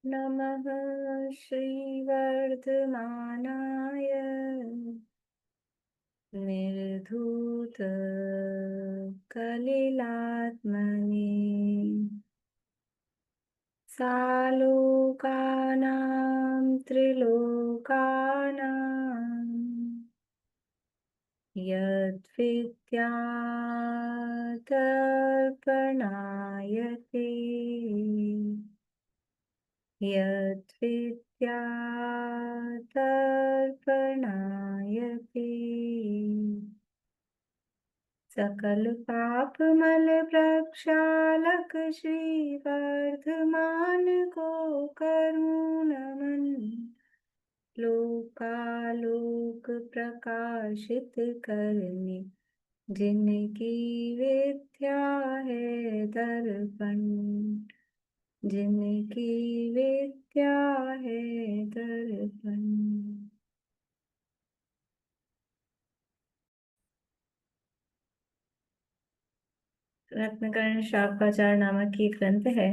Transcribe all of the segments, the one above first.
नमः श्रीवर्धमानाय निर्धूत कलिलात्मने सालोकानां त्रिलोकानां यद्विद्यातर्पणाय ते यद्विद्यातर्पणाय ते सकल पाप मल प्रक्षालक श्री वर्धमान को करूं नमन लोकालोक प्रकाशित करने जिनकी विद्या है दर्पण जिनकी विद्या है दर्पण। रत्नकर्ण शाखाचार नामक ये ग्रंथ है,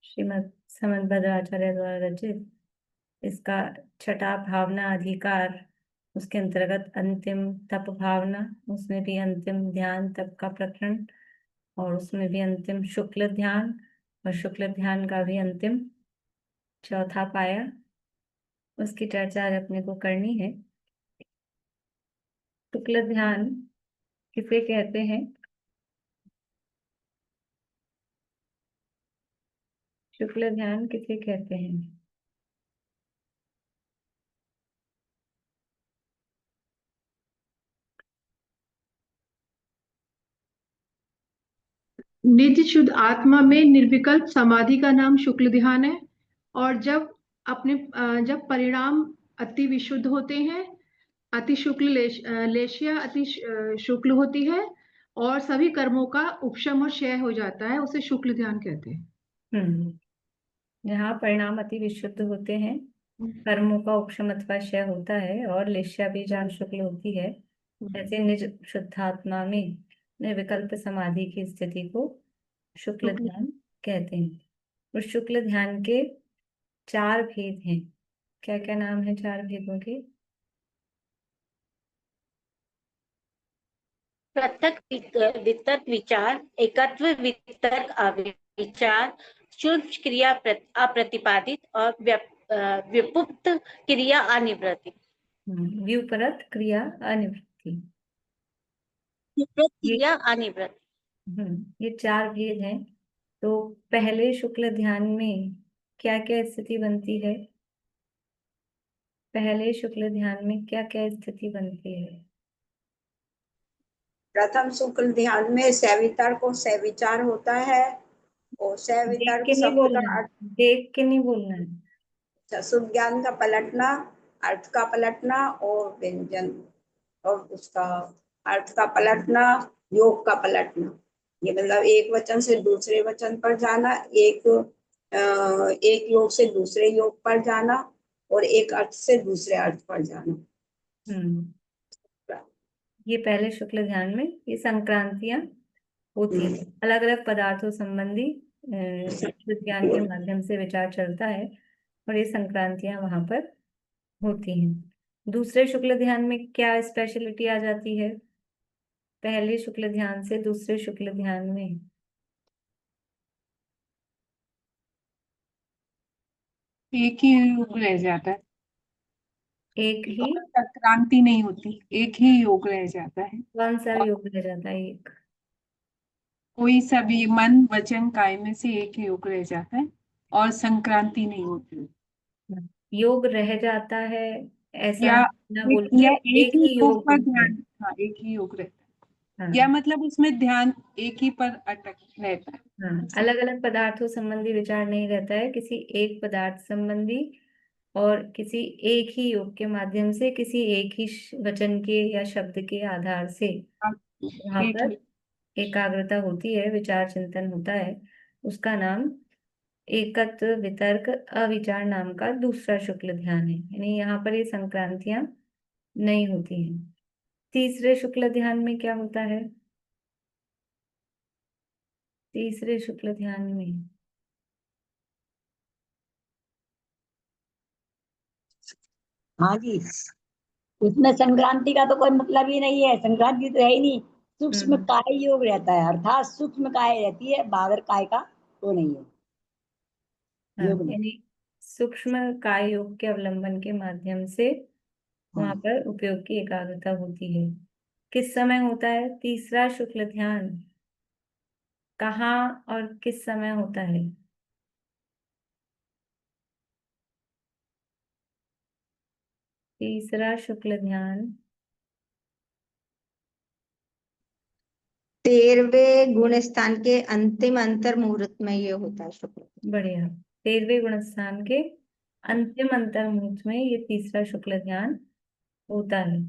श्रीमद् समंतभद्राचार्य द्वारा रचित। इसका छठा भावना अधिकार, उसके अंतर्गत अंतिम तप भावना, उसमें भी अंतिम ध्यान तप का प्रकरण, और उसमें भी अंतिम शुक्ल ध्यान, और शुक्ल ध्यान का भी अंतिम चौथा पाया, उसकी चर्चा अपने को करनी है। शुक्ल ध्यान किसे कहते हैं? शुक्ल ध्यान किसे कहते हैं? नित्य शुद्ध आत्मा में निर्विकल्प समाधि का नाम शुक्ल ध्यान है। और जब परिणाम अति विशुद्ध होते हैं, अति शुक्ल लेशिया अति शुक्ल होती है और सभी कर्मों का उपशम और क्षय हो जाता है, उसे शुक्ल ध्यान कहते हैं। जहाँ परिणाम अति विशुद्ध होते हैं, कर्मों का उपशम अथवा क्षय होता है और लेश्या भी जहाँ शुक्ल होती है, ऐसे निज शुद्धात्मा में निर्विकल्प समाधि की स्थिति को शुक्ल ध्यान कहते हैं। और शुक्ल ध्यान के 4 भेद हैं। क्या क्या नाम है 4 भेदों के? पृथक वितर्क विचार, एकत्व वितर्क अविचार, सूक्ष्म क्रिया अप्रतिपादित और व्युत्पत्त क्रिया अनिवृत्ति। व्युत्पत्त क्रिया अनिवृत्ति, क्रिया अनिवृत्ति। ये 4 भेद हैं। तो पहले शुक्ल ध्यान में क्या क्या स्थिति बनती है? पहले शुक्ल ध्यान में क्या क्या स्थिति बनती है? प्रथम शुक्ल ध्यान में सवितर को सविचार होता है और सवितर शब्द का अर्थ, देख के नहीं बोलना है। शुद्ध ज्ञान का पलटना, अर्थ का पलटना और व्यंजन और उसका अर्थ का पलटना, योग का पलटना। ये मतलब एक वचन से दूसरे वचन पर जाना, एक योग से दूसरे योग पर जाना और एक अर्थ से दूसरे अर्थ पर जाना। ये पहले शुक्ल ध्यान में ये संक्रांतियां होती है। अलग अलग पदार्थों संबंधी विज्ञान के माध्यम से विचार चलता है और ये संक्रांतियां वहां पर होती हैं। दूसरे शुक्ल ध्यान में क्या स्पेशलिटी आ जाती है पहले शुक्ल ध्यान से दूसरे शुक्ल ध्यान में? एक ही योग रह जाता है, एक ही संक्रांति नहीं होती, एक ही योग रह जाता है। कौन सा योग रह जाता है? एक कोई सा भी मन वचन काय में से एक ही योग रह जाता है और संक्रांति नहीं होती। योग रह जाता है ऐसा या ना बोल के एक ही ही योग योग पर होता है। ध्यान, हाँ एक ही योग रहता है। हाँ या मतलब उसमें ध्यान एक ही पर अटक रहता है। हाँ, अलग अलग पदार्थों संबंधी विचार नहीं रहता है, किसी एक पदार्थ संबंधी और किसी एक ही योग के माध्यम से किसी एक ही वचन के या शब्द के आधार से वहां एक पर ही एकाग्रता होती है, विचार चिंतन होता है। उसका नाम एकत्व वितर्क अविचार नाम का दूसरा शुक्ल ध्यान है। यानी यहाँ पर ये संक्रांतियां नहीं होती हैं। तीसरे शुक्ल ध्यान में क्या होता है? तीसरे शुक्ल ध्यान में हाँ जी, उसमें संक्रांति का तो कोई मतलब ही नहीं है, संक्रांति तो है ही नहीं। सूक्ष्म हम्म। काय योग रहता है, अर्थात सूक्ष्म काय रहती है, बाहर काय का वो नहीं है, हाँ, योग नहीं। यानी सूक्ष्म काय योग के अवलंबन के माध्यम से वहां हाँ, पर उपयोग की एकाग्रता होती है। किस समय होता है तीसरा शुक्ल ध्यान? कहाँ और किस समय होता है? तीसरा शुक्ल ध्यान 13वें गुण स्थान के अंतिम अंतर मुहूर्त में ये होता है शुक्र। बढ़िया। 13वें गुण स्थान के अंतिम अंतर मुहूर्त में ये तीसरा शुक्ल ध्यान होता है।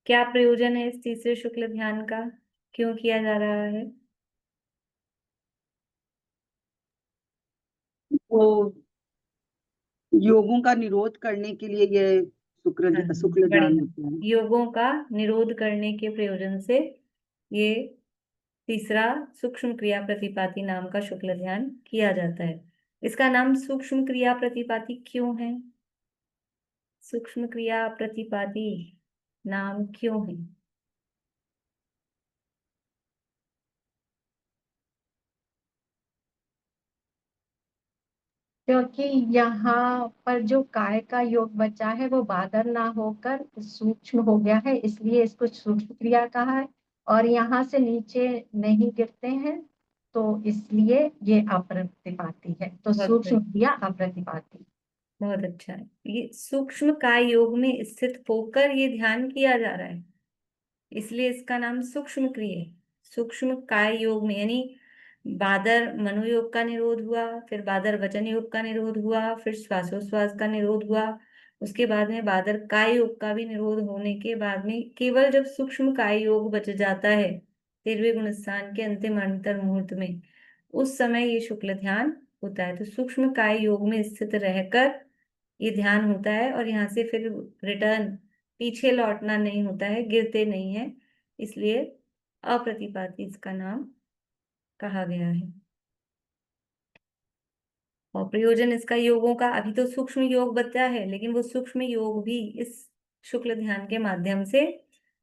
क्या प्रयोजन है इस तीसरे शुक्ल ध्यान का? क्यों किया जा रहा है? वो योगों का निरोध करने के लिए ये हाँ, शुक्ल ध्यान बढ़िया। होता है। योगों का निरोध करने के प्रयोजन से ये तीसरा सूक्ष्म क्रिया प्रतिपाती नाम का शुक्ल ध्यान किया जाता है। इसका नाम सूक्ष्म क्रिया प्रतिपाती क्यों है? सूक्ष्म क्रिया प्रतिपाती नाम क्यों है? क्योंकि यहाँ पर जो काय का योग बचा है वो बादर ना होकर सूक्ष्म हो गया है, इसलिए इसको सूक्ष्म क्रिया कहा है। और यहाँ से नीचे नहीं गिरते हैं, तो इसलिए ये अप्रतिपाती है। तो बहुत सूक्ष्म बढ़िया। क्रिया अप्रतिपाती। बहुत अच्छा है। ये सूक्ष्म काय योग में स्थित होकर ये ध्यान किया जा रहा है, इसलिए इसका नाम सूक्ष्म क्रिया है। सूक्ष्म काय योग में यानी बादर मनोयोग का निरोध हुआ, फिर बादर वचन योग का निरोध हुआ, फिर श्वासोश्वास का निरोध हुआ, उसके बाद में बादर काय योग का भी निरोध होने के बाद में केवल जब सूक्ष्म काय योग बच जाता है 13वें गुण स्थान के अंतिम अंतर मुहूर्त में, उस समय ये शुक्ल ध्यान होता है। तो सूक्ष्म काय योग में स्थित रहकर ये ध्यान होता है और यहाँ से फिर रिटर्न पीछे लौटना नहीं होता है, गिरते नहीं है, इसलिए अप्रतिपाती इसका नाम कहा गया है। और प्रयोजन इसका योगों का, अभी तो सूक्ष्म योग बचा है लेकिन वो सूक्ष्म योग भी इस शुक्ल ध्यान के माध्यम से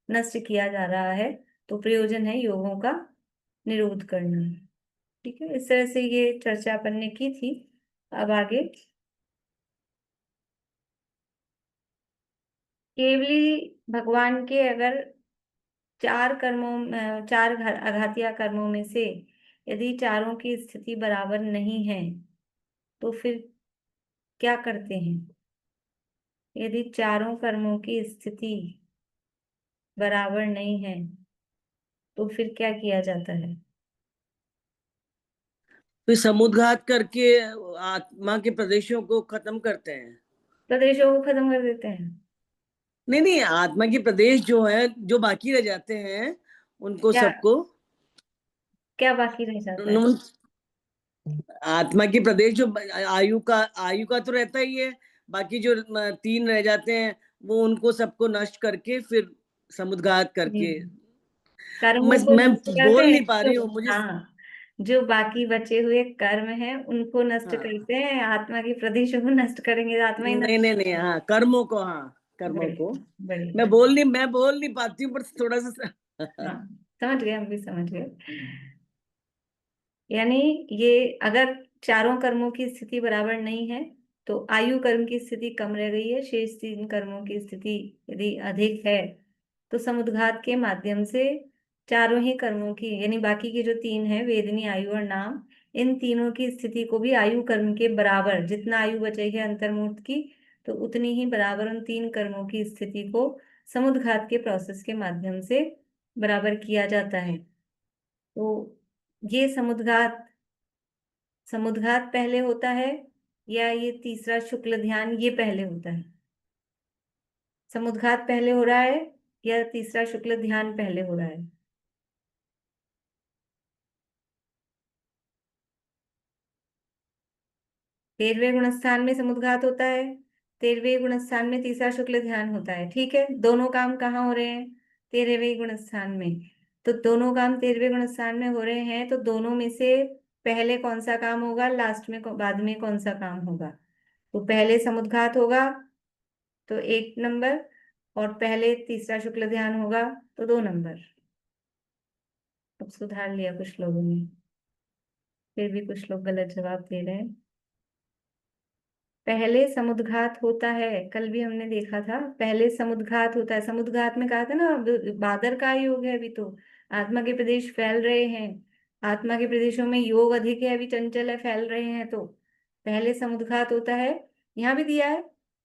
नष्ट किया जा रहा है, तो प्रयोजन है योगों का निरोध करना। ठीक है, इस तरह से ये चर्चा अपन ने की थी। अब आगे केवली भगवान के अगर चार आघातीय कर्मों में से यदि चारों की स्थिति बराबर नहीं है तो फिर क्या करते हैं? यदि चारों कर्मों की स्थिति बराबर नहीं है तो फिर क्या किया जाता है? फिर समुद्घात करके आत्मा के प्रदेशों को खत्म करते हैं। प्रदेशों को खत्म कर देते हैं? नहीं नहीं, आत्मा के प्रदेश जो है, जो बाकी रह जाते हैं उनको क्या सबको क्या बाकी रह जाता है? आत्मा के प्रदेश जो आयु का तो रहता ही है, बाकी जो 3 रह जाते हैं वो उनको सबको नष्ट करके फिर समुद्घात जी, करके। कर्मों को मैं नष्ट करते बोल हैं नहीं पा जो, रही हूँ मुझे। हाँ, जो बाकी बचे हुए कर्म हैं उनको नष्ट हाँ, करते हैं, आत्मा के प्रदेशों को नष्ट करेंगे तो आत्मा ही नहीं नष्ट। नहीं नहीं, हाँ कर्मों को, हाँ कर्मों को। बढ़िया बढ़िया। मैं बोल नहीं पाती हूँ, पर थोड़ा सा हाँ, समझ गए, हम भी समझ गए। यानी ये अगर चारों कर्मों की स्थिति बराबर नहीं है तो आयु कर्म की स्थिति कम रह गई है, शेष 3 कर्मों की स्थिति यदि अधिक है तो समुद्घात के माध्यम से चारों ही कर्मों की यानी बाकी के जो 3 है वेदनी, आयु और नाम, इन तीनों की स्थिति को भी आयु कर्म के बराबर, जितना आयु बची है अंतर्मुहूर्त की, तो उतनी ही बराबर उन 3 कर्मों की स्थिति को समुद्घात के प्रोसेस के माध्यम से बराबर किया जाता है। तो ये समुद्घात समुद्घात पहले होता है या ये तीसरा शुक्ल ध्यान ये पहले होता है? समुद्घात पहले हो रहा है या तीसरा शुक्ल ध्यान पहले हो रहा है? 13वें गुणस्थान में समुद्घात होता है, 13वें गुणस्थान में तीसरा शुक्ल ध्यान होता है। ठीक है, दोनों काम कहाँ हो रहे हैं? 13वें गुणस्थान में। तो दोनों काम 13वें गुणस्थान में हो रहे हैं, तो दोनों में से पहले कौन सा काम होगा, लास्ट में बाद में कौन सा काम होगा? तो पहले समुद्घात होगा तो 1 नंबर, और पहले तीसरा शुक्ल ध्यान होगा तो 2 नंबर। अब सुधार लिया कुछ लोगों ने, फिर भी कुछ लोग गलत जवाब दे रहे हैं। पहले समुद्घात होता है, कल भी हमने देखा था, पहले समुद्घात होता है। समुद्घात में कहा था ना, बादर का योग है अभी, तो आत्मा के प्रदेश फैल रहे हैं, आत्मा के प्रदेशों में योग अधिक है, अभी चंचल है, फैल रहे हैं, तो पहले समुद्घात होता है। यहाँ भी दिया है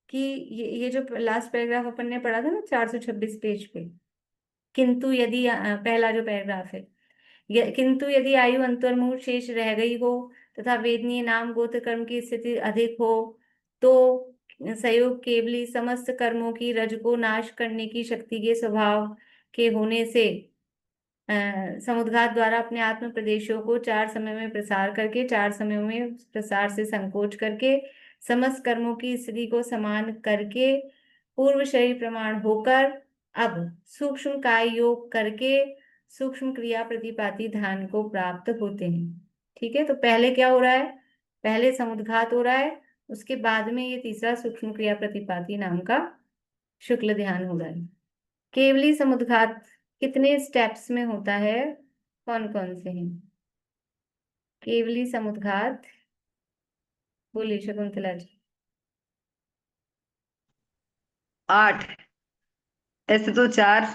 कि ये जो लास्ट पैराग्राफ अपन ने पढ़ा था ना 426 पेज पे, किंतु यदि पहला जो पैराग्राफ है, किंतु यदि आयु अंतर्मुहूर्त शेष रह गई हो तथा वेदनीय नाम गोत्र कर्म की स्थिति अधिक हो, तो संयोग केवली समस्त कर्मों की रज को नाश करने की शक्ति के स्वभाव के होने से समुद्घात द्वारा अपने आत्म प्रदेशों को 4 समय में प्रसार करके, 4 समयों में प्रसार से संकोच करके, समस्त कर्मों की स्थिति को समान करके, पूर्व शरीर प्रमाण होकर अब सूक्ष्म काय योग करके सूक्ष्म क्रिया प्रतिपाती ध्यान को प्राप्त होते हैं। ठीक है, तो पहले क्या हो रहा है, पहले समुद्घात हो रहा है, उसके बाद में ये तीसरा सूक्ष्म क्रिया प्रतिपाती नाम का शुक्ल ध्यान हो रहा है। केवली समुद्घात कितने स्टेप्स में होता है, कौन कौन से हैं? केवली समुद्घात बोलिए शकुंतला जी। 8, ऐसे तो 4,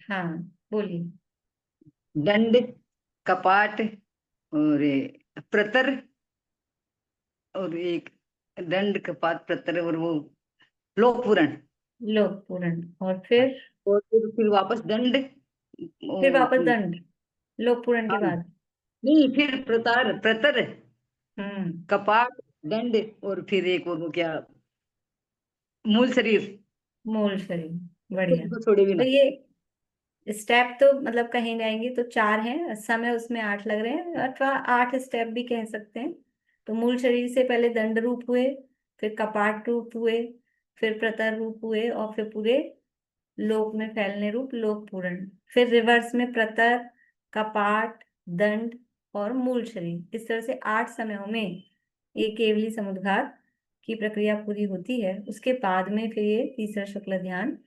हाँ बोलिए। दंड, कपाट और प्रतर, और एक दंड, कपाट, प्रतर, और वो लोक पूरण, लोक पूरण, और फिर वापस दंड, फिर वापस हाँ, दंड, लोक पूरण के बाद। नहीं, फिर प्रतार, प्रतर, हम्म, कपाट, दंड, और फिर एक वो क्या, मूल शरीर, मूल शरीर। बढ़िया। उसको छोड़े भी तो ना। ये स्टेप तो मतलब कहीं जाएंगे तो 4 हैं, समय उसमें 8 लग रहे हैं, अथवा 8 स्टेप भी कह सकते हैं। तो मूल शरीर से पहले दंड रूप हुए, फिर कपाट रूप हुए, फिर प्रतर रूप हुए, और फिर पूरे लोक में फैलने रूप लोक पूर्ण, फिर रिवर्स में प्रतर, कपाट, दंड और मूल शरीर। इस तरह से 8 समयों में ये केवली समुद्घात की प्रक्रिया पूरी होती है। उसके बाद में फिर ये तीसरा शुक्ल ध्यान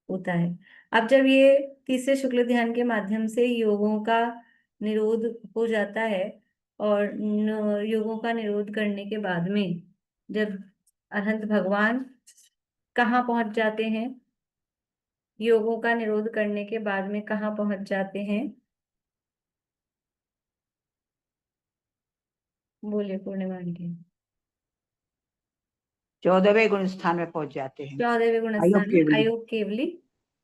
होता है। अब जब ये तीसरे शुक्ल ध्यान के माध्यम से योगों का निरोध हो जाता है, और योगों का निरोध करने के बाद में जब अनंत भगवान कहाँ पहुंच जाते हैं, योगों का निरोध करने के बाद में कहाँ पहुंच जाते हैं, बोलिए पूर्णिमा आंटी। 14वें गुण स्थान में पहुंच जाते हैं, 14वें गुण आयोग स्थान में केवली। आयोग केवली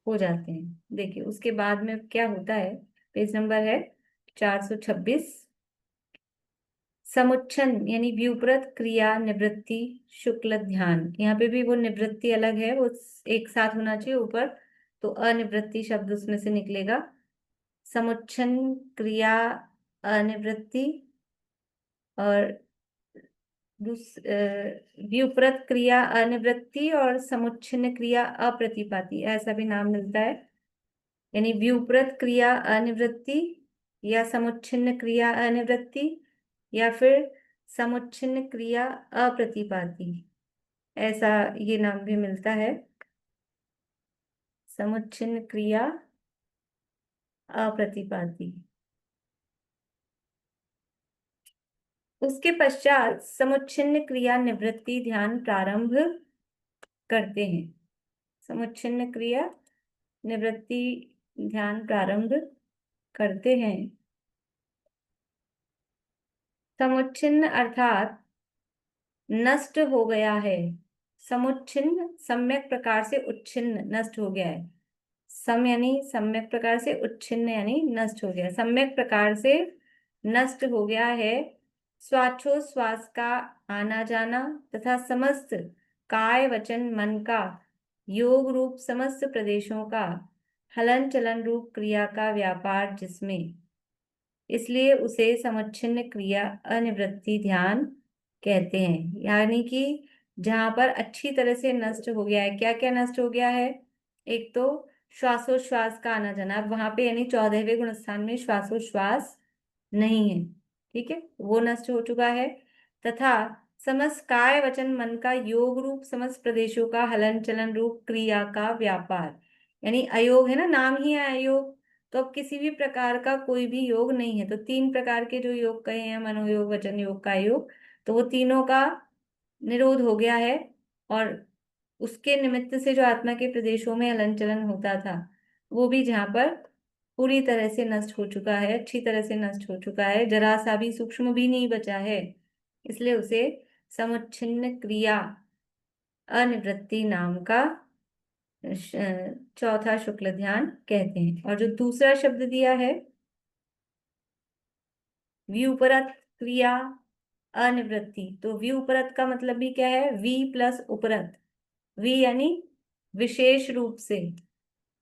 हो जाते हैं। देखिए उसके बाद में क्या होता है, पेज नंबर है 426। समुच्चन यानी व्युपृत क्रिया निवृत्ति शुक्ल ध्यान, यहाँ पे भी वो निवृत्ति अलग है, वो एक साथ होना चाहिए ऊपर, तो अनिवृत्ति शब्द उसमें से निकलेगा। समुच्चन क्रिया अनिवृत्ति, और व्युपृत क्रिया अनिवृत्ति, और समुच्चन्न क्रिया अप्रतिपाती, ऐसा भी नाम मिलता है। यानी व्युपृत क्रिया अनिवृत्ति, या समुच्चन्न क्रिया अनिवृत्ति, या फिर समुच्चन्न क्रिया अप्रतिपाती, ऐसा ये नाम भी मिलता है, समुच्चन्न क्रिया अप्रतिपाती। उसके पश्चात समुच्चन्न क्रिया निवृत्ति ध्यान प्रारंभ करते हैं। समुच्चन्न क्रिया निवृत्ति ध्यान प्रारंभ करते हैं। समुच्चिन्न अर्थात नष्ट हो गया है। समुच्चिन्न सम्यक प्रकार से उच्छिन्न, नष्ट हो गया है। सम यानी सम्यक प्रकार से, उच्छिन्न यानी नष्ट हो गया, सम्यक प्रकार से नष्ट हो गया है। श्वासोच्छ्वास का आना जाना तथा समस्त काय वचन मन का योग रूप समस्त प्रदेशों का हलन चलन रूप क्रिया का व्यापार जिसमें, इसलिए उसे समुच्चन्न क्रिया अनिवृत्ति ध्यान कहते हैं। यानी कि जहां पर अच्छी तरह से नष्ट हो गया है, क्या क्या नष्ट हो गया है, एक तो श्वासोच्छ्वास का आना जाना, अब वहां पे यानी 14वें गुण स्थान में श्वासोच्छ्वास नहीं है, ठीक है, वो नष्ट हो चुका है। तथा समस्त काय वचन मन का योग रूप समस्त प्रदेशों का हलन चलन रूप क्रिया का व्यापार, यानी अयोग है ना, नाम ही है अयोग, तो अब किसी भी प्रकार का कोई भी योग नहीं है। तो 3 प्रकार के जो योग कहे हैं, मनोयोग, वचन योग, काय योग, तो वो तीनों का निरोध हो गया है। और उसके निमित्त से जो आत्मा के प्रदेशों में हलन चलन होता था, वो भी जहाँ पर पूरी तरह से नष्ट हो चुका है, अच्छी तरह से नष्ट हो चुका है, जरा सा भी सूक्ष्म भी नहीं बचा है। इसलिए उसे समुच्छिन्न क्रिया अनिवृत्ति नाम का चौथा शुक्ल ध्यान कहते हैं। और जो दूसरा शब्द दिया है व्युपरत क्रिया अनिवृत्ति, तो व्युपरत का मतलब भी क्या है, वी प्लस उपरत। वी यानी विशेष रूप से,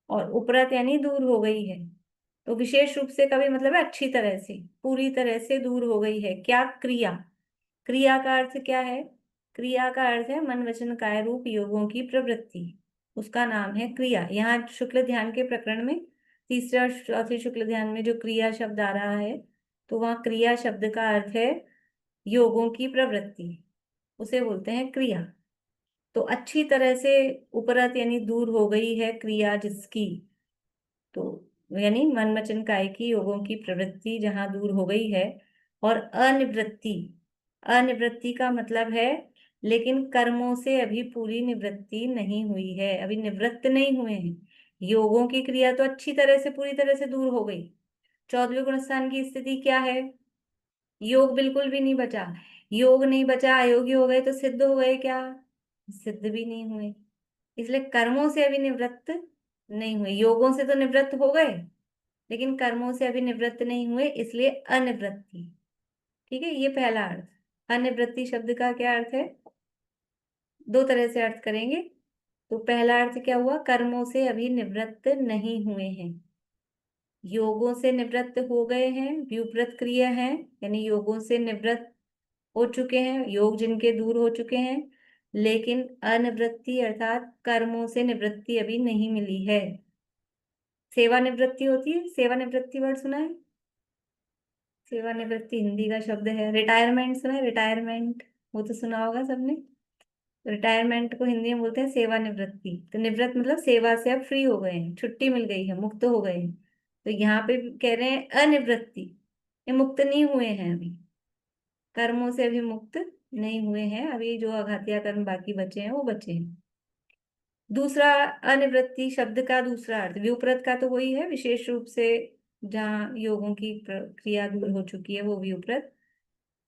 और उपरत यानी दूर हो गई है। तो विशेष रूप से का भी मतलब है अच्छी तरह से, पूरी तरह से दूर हो गई है। क्या? क्रिया। क्रिया का अर्थ क्या है? क्रिया का अर्थ है मन वचन काय रूप योगों की प्रवृत्ति, उसका नाम है क्रिया। यहाँ शुक्ल ध्यान के प्रकरण में तीसरे और चौथे शुक्ल ध्यान में जो क्रिया शब्द आ रहा है, तो वहाँ क्रिया शब्द का अर्थ है योगों की प्रवृत्ति, उसे बोलते हैं क्रिया। तो अच्छी तरह से उपरत यानी दूर हो गई है क्रिया जिसकी, तो यानी मन वचन काय की योगों की प्रवृत्ति जहां दूर हो गई है। और अनिवृत्ति, अनिवृत्ति का मतलब है लेकिन कर्मों से अभी पूरी निवृत्ति नहीं हुई है, अभी निवृत्त नहीं हुए हैं। योगों की क्रिया तो अच्छी तरह से पूरी तरह से दूर हो गई। 14वें गुण स्थान की स्थिति क्या है? योग बिल्कुल भी नहीं बचा। योग नहीं बचा, अयोगी हो गए, तो सिद्ध हो गए क्या? सिद्ध भी नहीं हुए। इसलिए कर्मों से अभी निवृत्त नहीं हुए। योगों से तो निवृत्त हो गए, लेकिन कर्मों से अभी निवृत्त नहीं हुए, इसलिए अनिवृत्ति। ठीक है, ये पहला अर्थ। अनिवृत्ति शब्द का क्या अर्थ है? 2 तरह से अर्थ करेंगे। तो पहला अर्थ क्या हुआ? कर्मों से अभी निवृत्त नहीं हुए हैं, योगों से निवृत्त हो गए हैं, व्युपृत क्रिया है, यानी योगों से निवृत्त हो चुके हैं, योग जिनके दूर हो चुके हैं, लेकिन अनिवृत्ति अर्थात कर्मों से निवृत्ति अभी नहीं मिली है। सेवानिवृत्ति होती है, सेवानिवृत्ति वर्ड सुना है? सेवानिवृत्ति हिंदी का शब्द है। रिटायरमेंट सुना है? रिटायरमेंट, वो तो सुना होगा सबने। रिटायरमेंट को हिंदी में बोलते हैं सेवानिवृत्ति। तो निवृत्त मतलब सेवा से अब फ्री हो गए हैं, छुट्टी मिल गई है, मुक्त हो गए हैं। तो यहाँ पे कह रहे हैं अनिवृत्ति, ये मुक्त नहीं हुए हैं अभी, कर्मों से अभी मुक्त नहीं हुए हैं, अभी जो आघातिया कर्म बाकी बचे हैं वो बचे हैं। दूसरा, अनिवृत्ति शब्द का दूसरा अर्थ, व्युपरत का तो वही है, विशेष रूप से जहाँ योगों की क्रिया दूर हो चुकी है वो व्युपरत।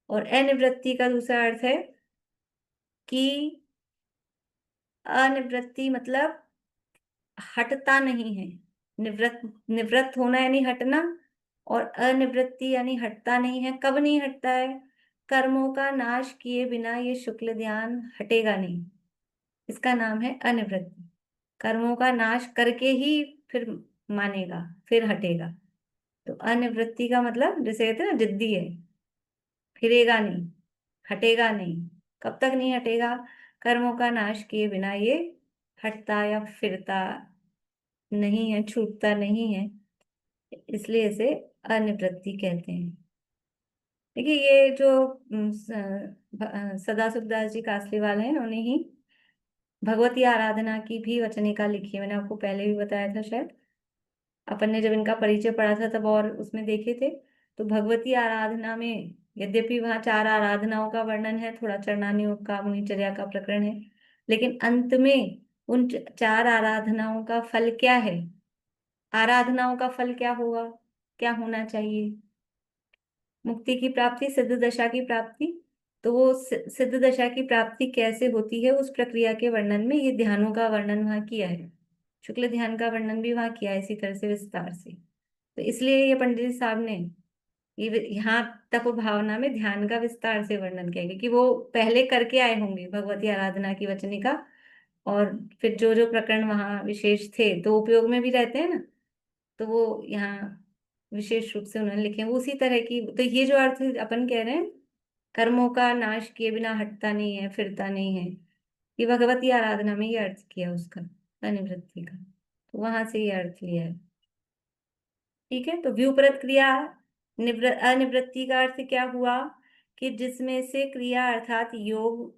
और अनिवृत्ति का दूसरा अर्थ है कि अनिवृत्ति मतलब हटता नहीं है। निवृत्त, निवृत्त होना यानी हटना, और अनिवृत्ति यानी हटता नहीं है। कब नहीं हटता है? कर्मों का नाश किए बिना ये शुक्ल ध्यान हटेगा नहीं, इसका नाम है अनिवृत्ति। कर्मों का नाश करके ही फिर मानेगा, फिर हटेगा। तो अनिवृत्ति का मतलब जैसे कहते हैं ना, जिद्दी है, फिरेगा नहीं, हटेगा नहीं। कब तक नहीं हटेगा? कर्मों का नाश किए बिना ये हटता या फिरता नहीं है, छूटता नहीं है, इसलिए इसे अनिवृत्ति कहते हैं। देखिए, ये जो सदा सुखदास जी कासलीवाल हैं, उन्होंने ही भगवती आराधना की भी वचनिका लिखी है। मैंने आपको पहले भी बताया था शायद, अपन ने जब इनका परिचय पढ़ा था तब और उसमें देखे थे। तो भगवती आराधना में यद्यपि वहाँ 4 आराधनाओं का वर्णन है, थोड़ा चरणानुयोग का, मुनिचर्या का प्रकरण है, लेकिन अंत में उन 4 आराधनाओं का फल क्या है? आराधनाओं का फल क्या होगा, क्या होना चाहिए? मुक्ति की प्राप्ति, सिद्ध दशा की प्राप्ति। तो वो सिद्ध दशा की प्राप्ति कैसे होती है, उस प्रक्रिया के वर्णन में ये ध्यानों का वर्णन वहाँ किया है। शुक्ल ध्यान का वर्णन भी वहाँ किया है इसी तरह से विस्तार से। तो इसलिए ये पंडित जी साहब ने ये यहाँ तप भावना में ध्यान का विस्तार से वर्णन किया, क्योंकि वो पहले करके आए होंगे भगवती आराधना की वचनिका, और फिर जो जो प्रकरण वहाँ विशेष थे तो उपयोग में भी रहते हैं ना, तो वो यहाँ विशेष रूप से उन्होंने लिखे हैं। वो उसी तरह की, तो ये जो अर्थ अपन कह रहे हैं कर्मों का नाश किए बिना हटता नहीं है, फिरता नहीं है, ये भगवती आराधना में ये अर्थ किया उसका, अनिवृत्ति का, तो वहां से ये अर्थ लिया है। ठीक है, तो व्युपरत क्रिया अनिवृत्ति का अर्थ क्या हुआ कि जिसमें से क्रिया अर्थात योग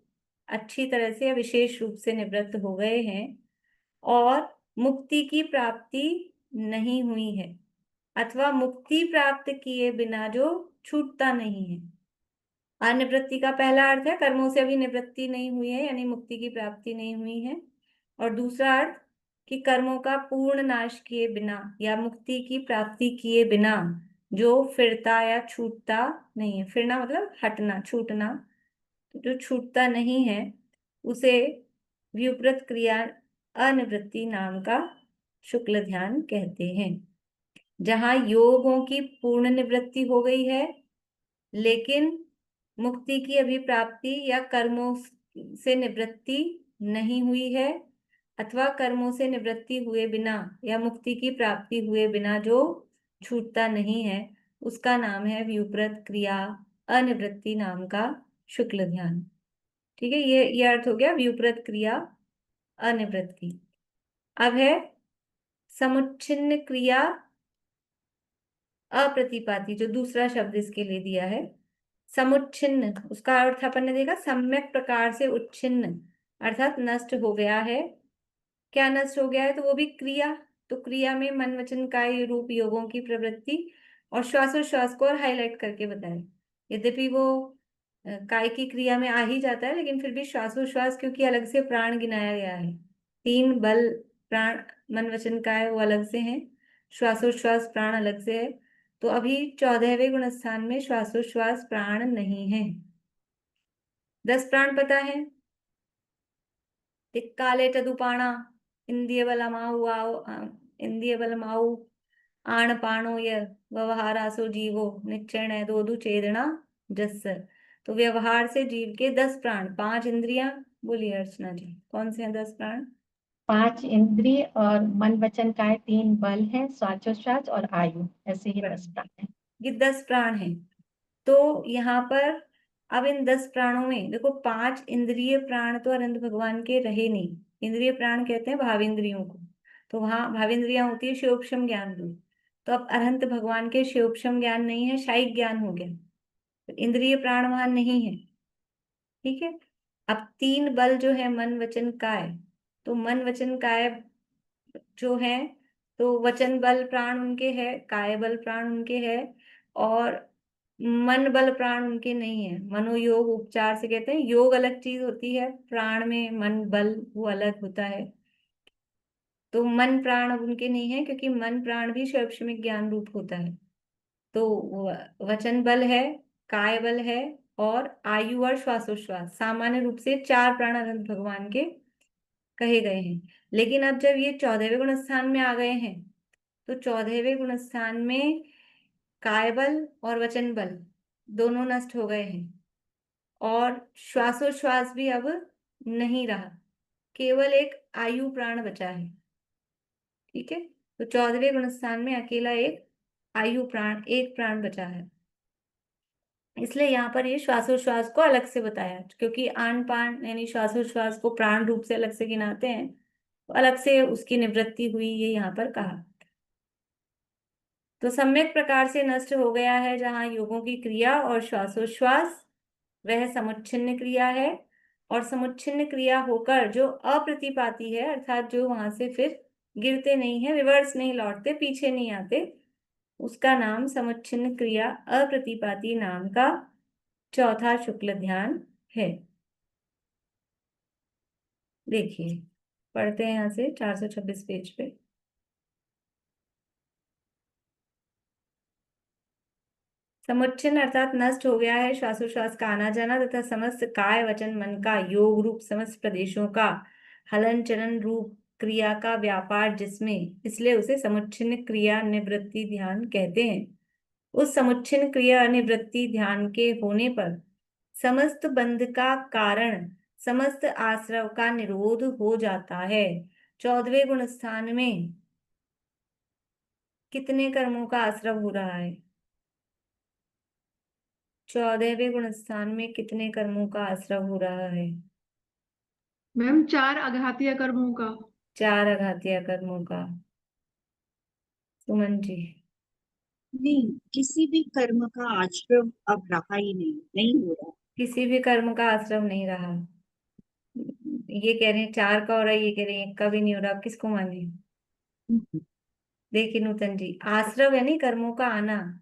अच्छी तरह से या विशेष रूप से निवृत्त हो गए हैं और मुक्ति की प्राप्ति नहीं हुई है, अथवा मुक्ति प्राप्त किए बिना जो छूटता नहीं है। अनिवृत्ति का पहला अर्थ है कर्मों से अभी निवृत्ति नहीं हुई है, यानी मुक्ति की प्राप्ति नहीं हुई है। और दूसरा अर्थ कि कर्मों का पूर्ण नाश किए बिना या मुक्ति की प्राप्ति किए बिना जो फिरता या छूटता नहीं है। फिरना मतलब हटना, छूटना। तो जो छूटता नहीं है उसे व्युप्रत क्रिया अनिवृत्ति नाम का शुक्ल ध्यान कहते हैं। जहां योगों की पूर्ण निवृत्ति हो गई है लेकिन मुक्ति की अभी प्राप्ति या कर्मों से निवृत्ति नहीं हुई है, अथवा कर्मों से निवृत्ति हुए बिना या मुक्ति की प्राप्ति हुए बिना जो छूटता नहीं है, उसका नाम है व्युप्रत क्रिया अनिवृत्ति नाम का शुक्ल ध्यान। ठीक है, ये अर्थ हो गया व्युप्रत क्रिया अनिवृत्ति। अब है समुच्छिन्न क्रिया अप्रतिपाती, जो दूसरा शब्द इसके लिए दिया है। समुच्छिन्न, उसका अर्थ अपन ने देखा सम्यक प्रकार से उच्छिन्न, अर्थात नष्ट हो गया है। क्या नष्ट हो गया है? तो वो भी क्रिया। तो क्रिया में मन वचन काय रूप योगों की प्रवृत्ति और श्वासोश्वास को और हाईलाइट करके बताए। यद्यपि वो काय की क्रिया में आ ही जाता है, लेकिन फिर भी श्वासोश्वास क्योंकि अलग से प्राण गिनाया गया है। 3 बल प्राण मन वचन काय वो अलग से हैं, श्वासोश्वास प्राण अलग से है। तो अभी 14वें गुण स्थान में श्वासोश्वास प्राण नहीं है। 10 प्राण पता है, काले तदुपाणा इंद्रिय बलमाऊ इंद्रिय बलमाऊ आण पाणो य व्यवहारासो जीवो निश्चय दोदु चेदना जस। तो व्यवहार से जीव के 10 प्राण, 5 इंद्रियां। बोलिए अर्चना जी, कौन से हैं 10 प्राण? 5 इंद्रिय और मन वचन काय 3 बल है, श्वासोश्वास और आयु, ऐसे ही 10 प्राण है। ये 10 प्राण हैं। तो यहाँ पर अब इन 10 प्राणों में देखो 5 इंद्रिय प्राण तो अनंत भगवान के रहे नहीं। इंद्रिय प्राण कहते हैं भावेंद्रियों को। तो वहां भावेंद्रियां होती है शिवोपशम ज्ञान रूप। तो अब अनंत भगवान के शिवोपशम ज्ञान नहीं है, शायिक ज्ञान हो गया। तो इंद्रिय प्राण वहां नहीं है। ठीक है, अब 3 बल जो है मन वचन काय, तो मन वचन काय जो है तो वचन बल प्राण उनके है, काय बल प्राण उनके है, और मन बल प्राण उनके नहीं है। मनोयोग उपचार से कहते हैं, योग अलग चीज होती है, प्राण में मन बल वो अलग होता है। तो मन प्राण उनके नहीं है क्योंकि मन प्राण भी शैक्षणिक ज्ञान रूप होता है। तो वचन बल है, काय बल है, और आयु और श्वासोश्वास, सामान्य रूप से 4 प्राण अनंत भगवान के कहे गए हैं। लेकिन अब जब ये 14वें गुण स्थान में आ गए हैं तो 14वें गुण स्थान में काय बल और वचन बल दोनों नष्ट हो गए हैं, और श्वासोश्वास भी अब नहीं रहा, केवल एक आयु प्राण बचा है। ठीक है, तो 14वें गुण स्थान में अकेला एक आयु प्राण, एक प्राण बचा है। इसलिए यहाँ पर ये श्वासोश्वास को अलग से बताया, क्योंकि आन पान यानी श्वासोश्वास को प्राण रूप से अलग से गिनाते हैं, तो अलग से उसकी निवृत्ति हुई, ये यहाँ पर कहा। तो सम्यक प्रकार से नष्ट हो गया है जहां योगों की क्रिया और श्वासोश्वास, वह समुच्छिन्न क्रिया है। और समुच्छिन्न क्रिया होकर जो अप्रतिपाती है, अर्थात जो वहां से फिर गिरते नहीं है, रिवर्स नहीं लौटते, पीछे नहीं आते, उसका नाम समुच्छिन्न क्रिया अप्रतिपाती नाम का चौथा शुक्ल ध्यान है। देखिए, पढ़ते हैं यहाँ से 426 पेज पे। समुच्छिन्न अर्थात नष्ट हो गया है श्वासोश्वास का आना जाना तथा समस्त काय वचन मन का योग रूप समस्त प्रदेशों का हलन चलन रूप क्रिया का व्यापार जिसमें, इसलिए उसे समुच्छिन्न क्रिया निवृत्ति ध्यान कहते हैं। उस समुच्छिन्न क्रिया निवृत्ति ध्यान के होने पर समस्त बंध का कारण, समस्त आश्रव का निरोध हो जाता है। 14वें गुण स्थान में कितने कर्मों का आश्रव हो रहा है? 14वें गुण स्थान में कितने कर्मों का आश्रव हो रहा है? मैम 4 आघातीय कर्मों का। 4 आघातीय कर्मों का। सुमन जी, नहीं, किसी भी कर्म का आश्रम अब रहा ही नहीं हो रहा। किसी भी कर्म का आश्रम नहीं रहा। ये कह रहे हैं 4 का हो रहा है, ये कह रहे हैं 1 का भी नहीं हो रहा, आप किसको माने? देखिए नूतन जी, आश्रव यानी कर्मों का आना,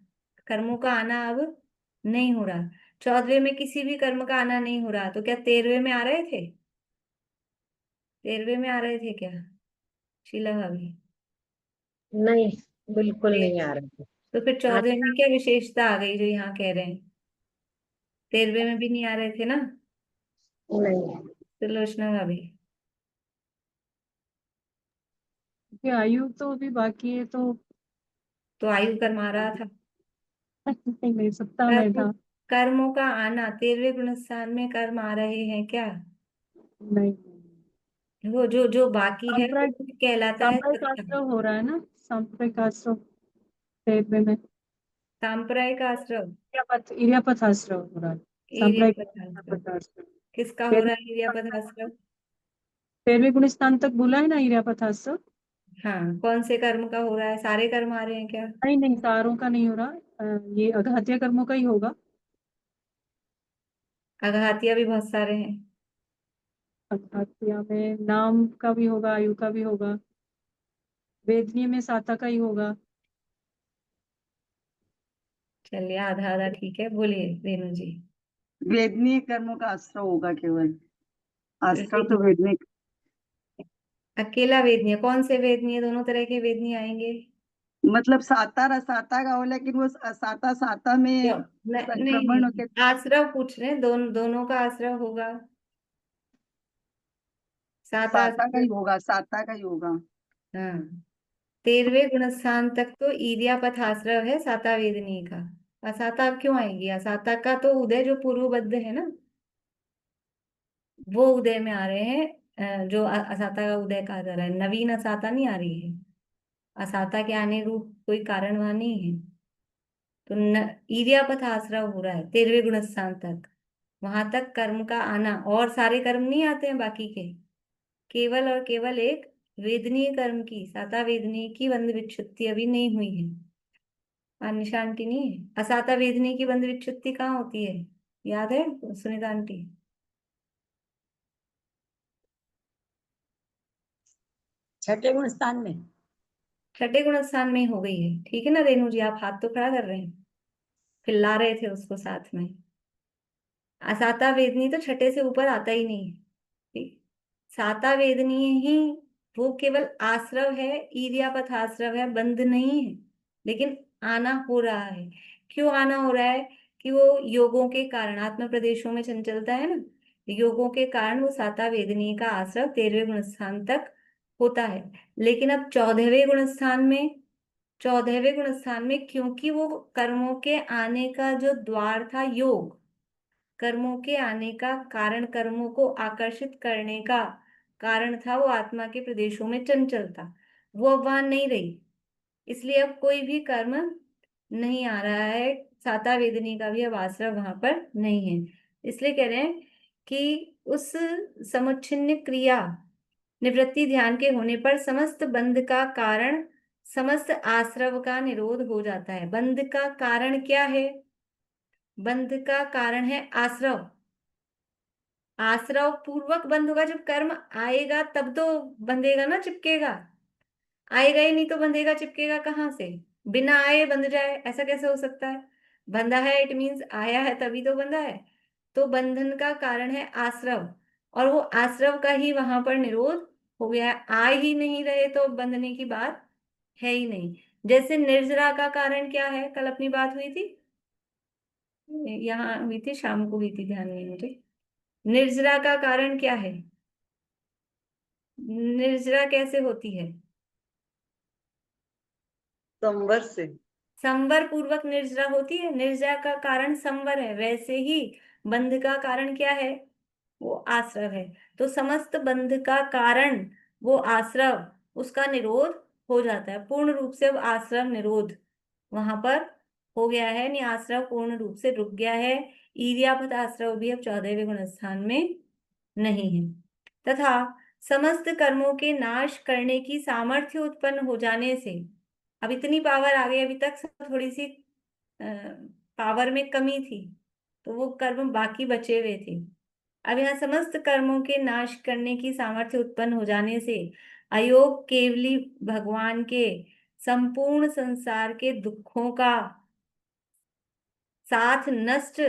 कर्मों का आना अब नहीं हो रहा। 14वें में किसी भी कर्म का आना नहीं हो रहा, तो क्या 13वें में आ रहे थे? 13वें में आ रहे थे क्या शीला भाभी? नहीं, बिल्कुल फिर- नहीं आ रहे थे। तो फिर 14वें अच्छा, में क्या विशेषता आ गई जो यहाँ कह रहे हैं? 13वें में भी नहीं आ रहे थे ना नहीं, सुलोचना भाभी? ये आयु तो अभी बाकी है, तो आयु कर्म आ रहा था। नहीं सत्ता में कर्म था। कर्मों का आना, 13वें गुणस्थान में कर्म आ रहे हैं क्या? नहीं, वो जो जो बाकी है वो सांप्रदायिक कहलाता है सांप्रदायिक सत्ता। आश्रम हो रहा है ना, सांप्रदायिक आश्रम 13वें में। सांप्रदायिक आश्रम, इरियापथ आश्रम हो रहा है। सांप्रदायिक इरियापथ आश्रम, इरियापथ आश्रम किसका हो रहा 13वें है इरियापथ आश्रम? 13वें गुण स्थान तक बोला है ना इरियापथ आश्रम। हाँ, कौन से कर्म का हो रहा है? सारे कर्म आ रहे हैं क्या? नहीं नहीं, सारों का नहीं हो रहा। ये अघातीय कर्मों का ही होगा। अघातिया भी बहुत सारे हैं। अघातीय में नाम का भी होगा, आयु का भी होगा, वेदनीय में साता का ही होगा। चलिए आधा आधा ठीक है, बोलिए रेणु जी। वेदनीय कर्मों का आश्रय होगा केवल, आश्रय तो वेदनीय। अकेला वेदनीय, कौन से वेदनीय? दोनों तरह के वेदनीय आएंगे। मतलब साता रसाता का हो, लेकिन वो साता साता क्यों? में नहीं संक्रमण नहीं, होते। आश्रव पूछ रहे हैं, दोनों का आश्रव होगा। सात साता का आश्रव। ही होगा, साता का ही होगा। हाँ, 13वें गुणस्थान तक तो ईर्यापथ आश्रव है साता वेदनी का। असाता अब क्यों आएगी? असाता का तो उदय जो पूर्वबद्ध है ना, वो उदय में आ रहे हैं। जो असाता का उदय कहा जा रहा है, नवीन असाता नहीं आ रही है। असाता के आने रूप कोई कारण वहां नहीं है। तो ईर्यापथ आश्रव हो रहा है 13वें गुणस्थान तक, वहां तक कर्म का आना। और सारे कर्म नहीं आते हैं बाकी के, केवल और केवल एक वेदनीय कर्म की, साता वेदनीय की बंध विच्छुत्ति अभी नहीं हुई है। निशा आंटी नहीं है? असाता वेदनीय की बंध विच्छुत्ति कहाँ होती है, याद है सुनीता आंटी? छठे गुण स्थान में। 6ठे गुणस्थान में ही हो गई है, ठीक है ना रेणु जी? आप हाथ तो खड़ा कर रहे हैं, फिर ला रहे थे उसको साथ में। असाता वेदनीय तो 6ठे से ऊपर आता ही नहीं है, ठीक। साता वेदनीय ही वो केवल आश्रव है, ईर्यापथ आश्रव है, बंध नहीं है। लेकिन आना हो रहा है। क्यों आना हो रहा है? कि वो योगों के कारण, आत्म प्रदेशों में चंचलता है ना, योगों के कारण वो साता वेदनीय का आश्रव 13वें गुण स्थान तक होता है। लेकिन अब 14वें गुण स्थान में, 14वें गुण स्थान में क्योंकि वो कर्मों के आने का जो द्वार था योग, कर्मों के आने का कारण, कर्मों को आकर्षित करने का कारण था वो आत्मा के प्रदेशों में चंचलता, वो अब वहां नहीं रही। इसलिए अब कोई भी कर्म नहीं आ रहा है, साता वेदनी का भी अब आश्रय वहां पर नहीं है। इसलिए कह रहे हैं कि उस समुच्छिन्न क्रिया निवृत्ति ध्यान के होने पर समस्त बंध का कारण, समस्त आश्रव का निरोध हो जाता है। बंध का कारण क्या है? बंध का कारण है आश्रव। आश्रव पूर्वक बंध होगा, जब कर्म आएगा तब तो बंधेगा ना, चिपकेगा। आएगा ही नहीं तो बंधेगा चिपकेगा कहाँ से? बिना आए बंध जाए, ऐसा कैसे हो सकता है? बंधा है इट मीन्स आया है तभी तो बंधा है। तो बंधन का कारण है आश्रव, और वो आश्रव का ही वहां पर निरोध हो गया है। आ ही नहीं रहे तो बंधने की बात है ही नहीं। जैसे निर्जरा का कारण क्या है, कल अपनी बात हुई थी, यहाँ हुई थी, शाम को हुई थी, ध्यान नहीं मुझे। निर्जरा का कारण क्या है? निर्जरा कैसे होती है? संवर से। संवर पूर्वक निर्जरा होती है, निर्जरा का कारण संवर है। वैसे ही बंध का कारण क्या है? वो आश्रव है। तो समस्त बंध का कारण वो आश्रव, उसका निरोध हो जाता है पूर्ण रूप से। अब आश्रव निरोध वहां पर हो गया है, यानी आश्रव पूर्ण रूप से रुक गया है। ईर्यापथ आश्रव भी अब 14वें गुण स्थान में नहीं है। तथा समस्त कर्मों के नाश करने की सामर्थ्य उत्पन्न हो जाने से अब इतनी पावर आ गई, अभी तक थोड़ी सी पावर में कमी थी, तो वो कर्म बाकी बचे हुए थे। अब यहाँ समस्त कर्मों के नाश करने की सामर्थ्य उत्पन्न हो जाने से अयोग केवली भगवान के संपूर्ण संसार के दुखों का साथ नष्ट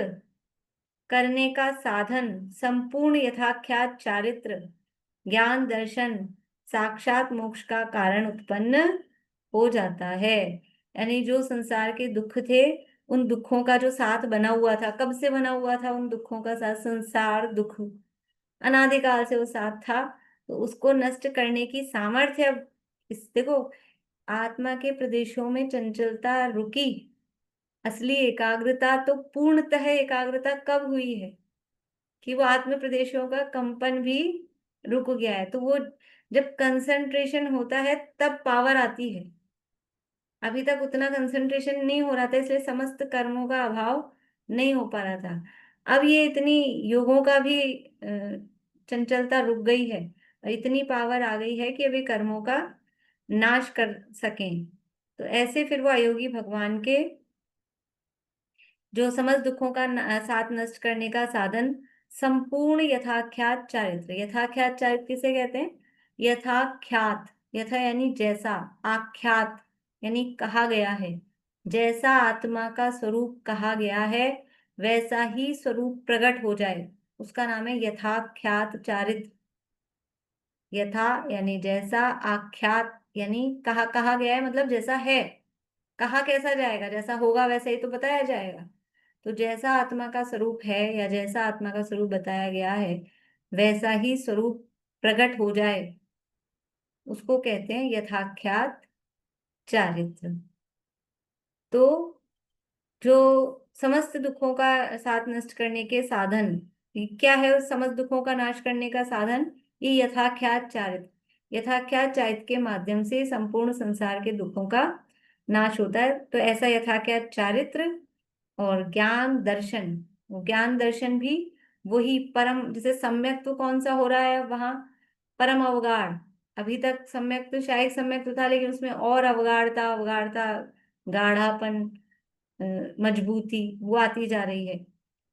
करने का साधन, संपूर्ण यथाख्यात चारित्र, ज्ञान दर्शन, साक्षात मोक्ष का कारण उत्पन्न हो जाता है। यानी जो संसार के दुख थे, उन दुखों का जो साथ बना हुआ था, कब से बना हुआ था उन दुखों का साथ? संसार दुख अनादिकाल से वो साथ था, तो उसको नष्ट करने की सामर्थ्य अब इस देखो, आत्मा के प्रदेशों में चंचलता रुकी, असली एकाग्रता तो पूर्णतः एकाग्रता कब हुई है कि वो आत्म प्रदेशों का कंपन भी रुक गया है। तो वो जब कंसंट्रेशन होता है तब पावर आती है। अभी तक उतना कंसंट्रेशन नहीं हो रहा था, इसलिए समस्त कर्मों का अभाव नहीं हो पा रहा था। अब ये इतनी योगों का भी चंचलता रुक गई है और इतनी पावर आ गई है कि अभी कर्मों का नाश कर सकें। तो ऐसे फिर वो अयोगी भगवान के जो समस्त दुखों का साथ नष्ट करने का साधन, संपूर्ण यथाख्यात चारित्र। यथाख्यात चारित्र किसे कहते हैं? यथाख्यात, यथा यानी जैसा, आख्यात यानी कहा गया है, जैसा आत्मा का स्वरूप कहा गया है वैसा ही स्वरूप प्रकट हो जाए, उसका नाम है यथाख्यात चारित्र। यथा यानी जैसा, आख्यात यानी कहा गया है, मतलब जैसा है। कहा कैसा जाएगा? जैसा होगा वैसा ही तो बताया जाएगा। तो जैसा आत्मा का स्वरूप है या जैसा आत्मा का स्वरूप बताया गया है वैसा ही स्वरूप प्रकट हो जाए, उसको कहते हैं यथाख्यात चारित्र। तो जो समस्त दुखों का साथ नष्ट करने के साधन, ये क्या है? उस समस्त दुखों का नाश करने का साधन ये यथाख्यात चारित्र। यथाख्यात चारित्र के माध्यम से संपूर्ण संसार के दुखों का नाश होता है। तो ऐसा यथाख्यात चारित्र और ज्ञान दर्शन, ज्ञान दर्शन भी वही परम, जैसे सम्यक तो कौन सा हो रहा है वहां? परम अवगाढ़। अभी तक सम्यक तो शायद सम्यक तो था, लेकिन उसमें और अवगाढ़ता अवगाढ़ता, गाढ़ापन, मजबूती वो आती जा रही है।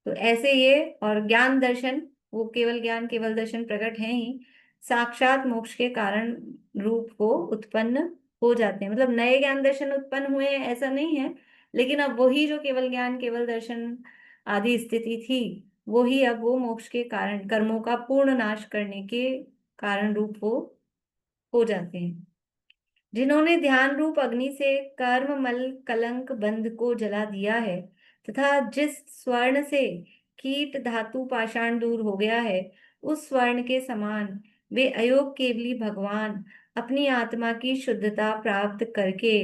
तो ऐसे ये, और ज्ञान दर्शन, वो केवल ज्ञान केवल दर्शन प्रकट है ही, साक्षात मोक्ष के कारण रूप को उत्पन्न हो जाते हैं। मतलब नए ज्ञान दर्शन उत्पन्न हुए हैं ऐसा नहीं है, लेकिन अब वही जो केवल ज्ञान केवल दर्शन आदि स्थिति थी, वही अब वो मोक्ष के कारण, कर्मों का पूर्ण नाश करने के कारण रूप हो जाते हैं। जिन्होंने ध्यान रूप अग्नि से कर्म मल कलंक बंध को जला दिया है, तथा जिस स्वर्ण से कीट धातु पाषाण दूर हो गया है, उस स्वर्ण के समान वे अयोग केवली भगवान अपनी आत्मा की शुद्धता प्राप्त करके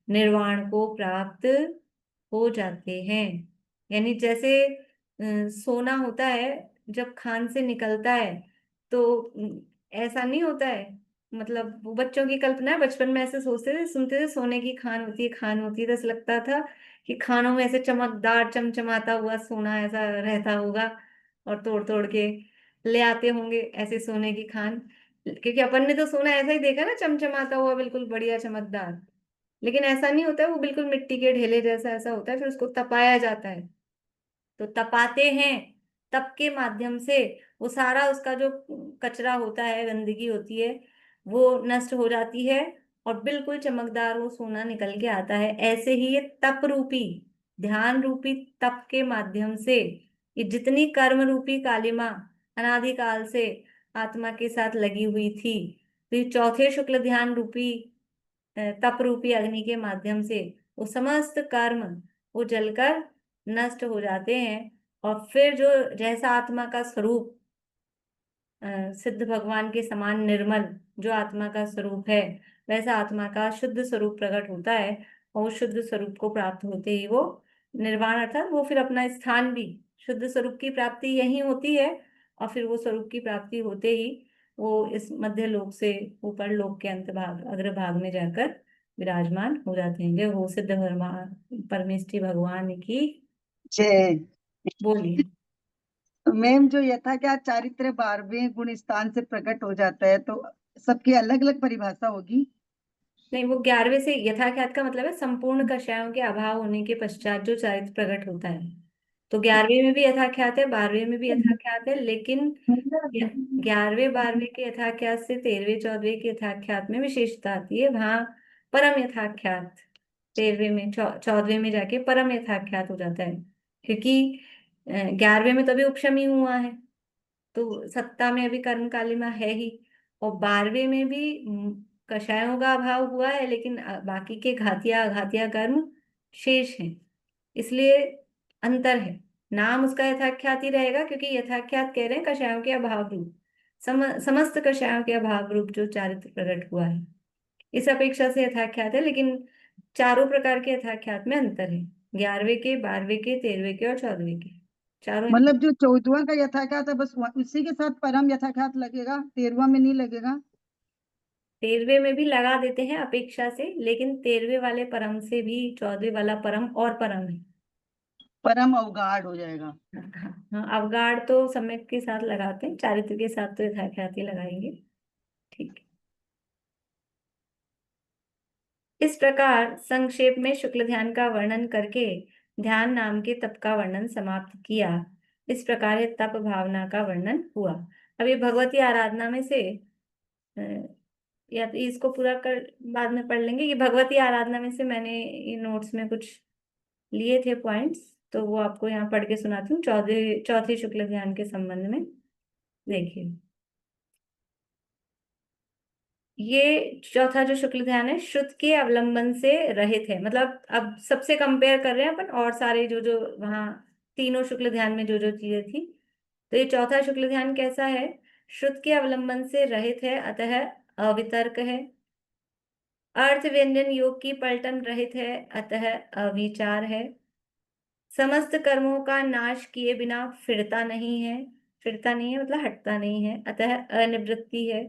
निर्वाण को प्राप्त हो जाते हैं। यानी जैसे सोना होता है, जब खान से निकलता है तो ऐसा नहीं होता है, मतलब वो बच्चों की कल्पना है, बचपन में ऐसे सोचते थे, सुनते थे सोने की खान होती है, खान होती है, तो ऐसा लगता था कि खानों में ऐसे चमकदार चमचमाता हुआ सोना ऐसा रहता होगा, और तोड़ तोड़ के ले आते होंगे ऐसे सोने की खान। क्योंकि अपन ने तो सोना ऐसा ही देखा ना, चमचमाता हुआ बिल्कुल बढ़िया चमकदार, लेकिन ऐसा नहीं होता है, वो बिल्कुल मिट्टी के ढेले जैसा ऐसा होता है, फिर उसको तपाया जाता है। तो तपाते हैं, तप के माध्यम से वो सारा उसका जो कचरा होता है, गंदगी होती है, वो नष्ट हो जाती है और बिल्कुल चमकदार वो सोना निकल के आता है। ऐसे ही ये तप रूपी, ध्यान रूपी तप के माध्यम से ये जितनी कर्म रूपी कालिमा अनादिकाल से आत्मा के साथ लगी हुई थी, तो ये चौथे शुक्ल ध्यान रूपी तप रूपी अग्नि के माध्यम से वो समस्त कर्म वो जलकर नष्ट हो जाते हैं। और फिर जो जैसा आत्मा का स्वरूप सिद्ध भगवान के समान निर्मल जो आत्मा का स्वरूप है, वैसा आत्मा का शुद्ध स्वरूप प्रकट होता है, और उस शुद्ध स्वरूप को प्राप्त होते ही वो निर्वाण, अर्थात वो फिर अपना स्थान भी, शुद्ध स्वरूप की प्राप्ति यही होती है, और फिर वो स्वरूप की प्राप्ति होते ही वो इस मध्य लोक से ऊपर लोक के अंत भाग, अग्रभाग में जाकर विराजमान हो जाते हैं। जय हो सिद्ध भगवान परमेष्ठी भगवान की जय। बोलिए। तो मैम, जो यथा क्या चारित्र 12वें गुण स्थान से प्रकट हो जाता है, तो सबकी अलग अलग परिभाषा होगी? नहीं, वो 11वें से यथाख्यात का मतलब है संपूर्ण कषायों के अभाव होने के पश्चात जो चरित्र प्रकट होता है। तो 11वें में भी यथाख्यात है, 12वें में भी यथाख्यात है, लेकिन 11वें 12वें के यथाख्यात से 13वें 14वें के यथाख्यात में विशेषता आती है। वहां परम यथाख्यात 13वें में 14वें में जाके परम यथाख्यात हो जाता है, क्योंकि 11वें में तो अभी उपशमी हुआ है, तो सत्ता में अभी कर्म कालिमा है ही, और 12वें में भी कषायों का अभाव हुआ है, लेकिन बाकी के घातिया अघातिया कर्म शेष हैं, इसलिए अंतर है। नाम उसका यथाख्यात ही रहेगा, क्योंकि यथाख्यात कह रहे हैं कषायों के अभाव रूप, समस्त कषायों के अभाव रूप जो चारित्र प्रकट हुआ है, इस अपेक्षा से यथाख्यात है। लेकिन चारों प्रकार के यथाख्यात में अंतर है, 11वें के, 12वें के, 13वें के और 14वें के, चारों। मतलब जो 14वां का यथाख्यात है बस उसी के साथ परम यथाख्यात लगेगा, 13वां में नहीं लगेगा? 13वें में भी लगा देते हैं अपेक्षा से, लेकिन 13वें वाले परम से भी 14वें वाला परम और परम है। परम अवगाढ़ हो जाएगा। हाँ, अवगाढ़ तो सम्यक के साथ लगाते हैं, चारित्र के साथ तो यथाख्यात ही लगाएंगे। ठीक है। इस प्रकार संक्षेप में शुक्ल ध्यान का वर्णन करके ध्यान नाम के तप का वर्णन समाप्त किया। इस प्रकार ये तप भावना का वर्णन हुआ। अब ये भगवती आराधना में से या तो इसको पूरा कर बाद में पढ़ लेंगे। ये भगवती आराधना में से मैंने ये नोट्स में कुछ लिए थे पॉइंट्स, तो वो आपको यहाँ पढ़ के सुनाती हूँ। चौथे शुक्ल ध्यान के संबंध में देखिए, ये चौथा जो शुक्ल ध्यान है श्रुत के अवलंबन से रहित है। मतलब अब सबसे कंपेयर कर रहे हैं अपन, और सारे जो जो वहाँ तीनों शुक्ल ध्यान में जो जो चीजें थी, तो ये चौथा शुक्ल ध्यान कैसा है? श्रुत के अवलंबन से रहित है, अतः अवितर्क है। अर्थ व्यंजन योग की पलटन रहित है, अतः अविचार है। समस्त कर्मों का नाश किए बिना फिरता नहीं है, फिरता नहीं है मतलब हटता नहीं है, अतः अनिवृत्ति है।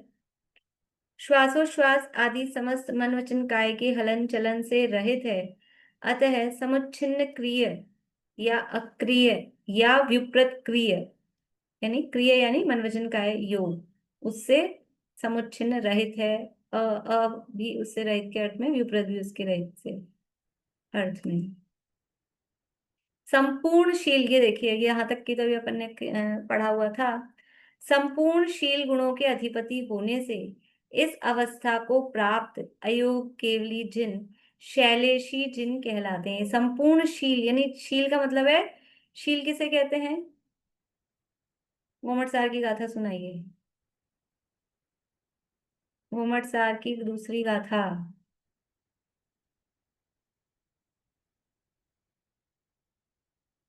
श्वासोश्वास आदि समस्त मन वचन काय के हलन चलन से रहित है, अतः समुच्छिन्न क्रिय या अक्रिय या विपरीत क्रिय, यानी क्रिय यानी मन वचन काय योग, उससे समुच्छिन्न रहित है। अ भी उससे रहित के अर्थ में, विपरीत भी उसके रहित से अर्थ में। संपूर्ण शील, ये देखिए यहाँ तक की तो अभी अपन ने पढ़ा हुआ था। संपूर्ण शील गुणों के अधिपति होने से इस अवस्था को प्राप्त अयोग केवली जिन शैलेशी जिन कहलाते हैं। संपूर्ण शील यानी शील का मतलब है, शील किसे कहते हैं? घूमट सार की गाथा सुनाइए, घूमट सार की दूसरी गाथा।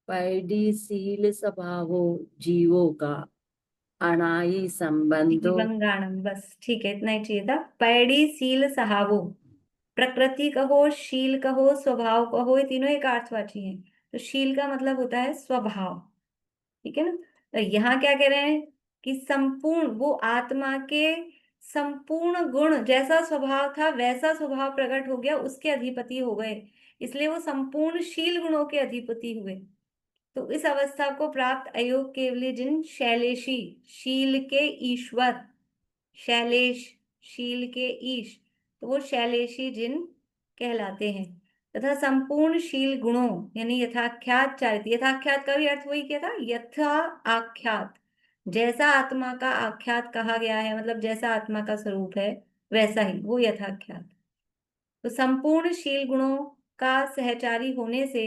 पैडीशील स्वभावो जीवों का अनाई संबंधो। जीवंगाणम, बस ठीक है, इतना ही चाहिए था। पैड़ी सील सहावो, प्रकृति कहो, शील कहो, स्वभाव कहो, ये तीनों एक अर्थवाची हैं। तो शील का मतलब होता है स्वभाव, ठीक है ना। तो यहाँ क्या कह रहे हैं कि संपूर्ण, वो आत्मा के संपूर्ण गुण, जैसा स्वभाव था वैसा स्वभाव प्रकट हो गया, उसके अधिपति हो गए, इसलिए वो संपूर्ण शील गुणों के अधिपति हुए। तो इस अवस्था को प्राप्त अयोग केवली जिन शैलेशी, शील के ईश्वर, शैलेश शील के ईश, तो वो शैलेशी जिन कहलाते हैं। तथा संपूर्ण शील गुणों यानी यथाख्यात चारित, यथाख्यात का भी अर्थ वही क्या था? यथा आख्यात, जैसा आत्मा का आख्यात कहा गया है, मतलब जैसा आत्मा का स्वरूप है वैसा ही, वो यथाख्यात। तो संपूर्ण शील गुणों का सहचारी होने से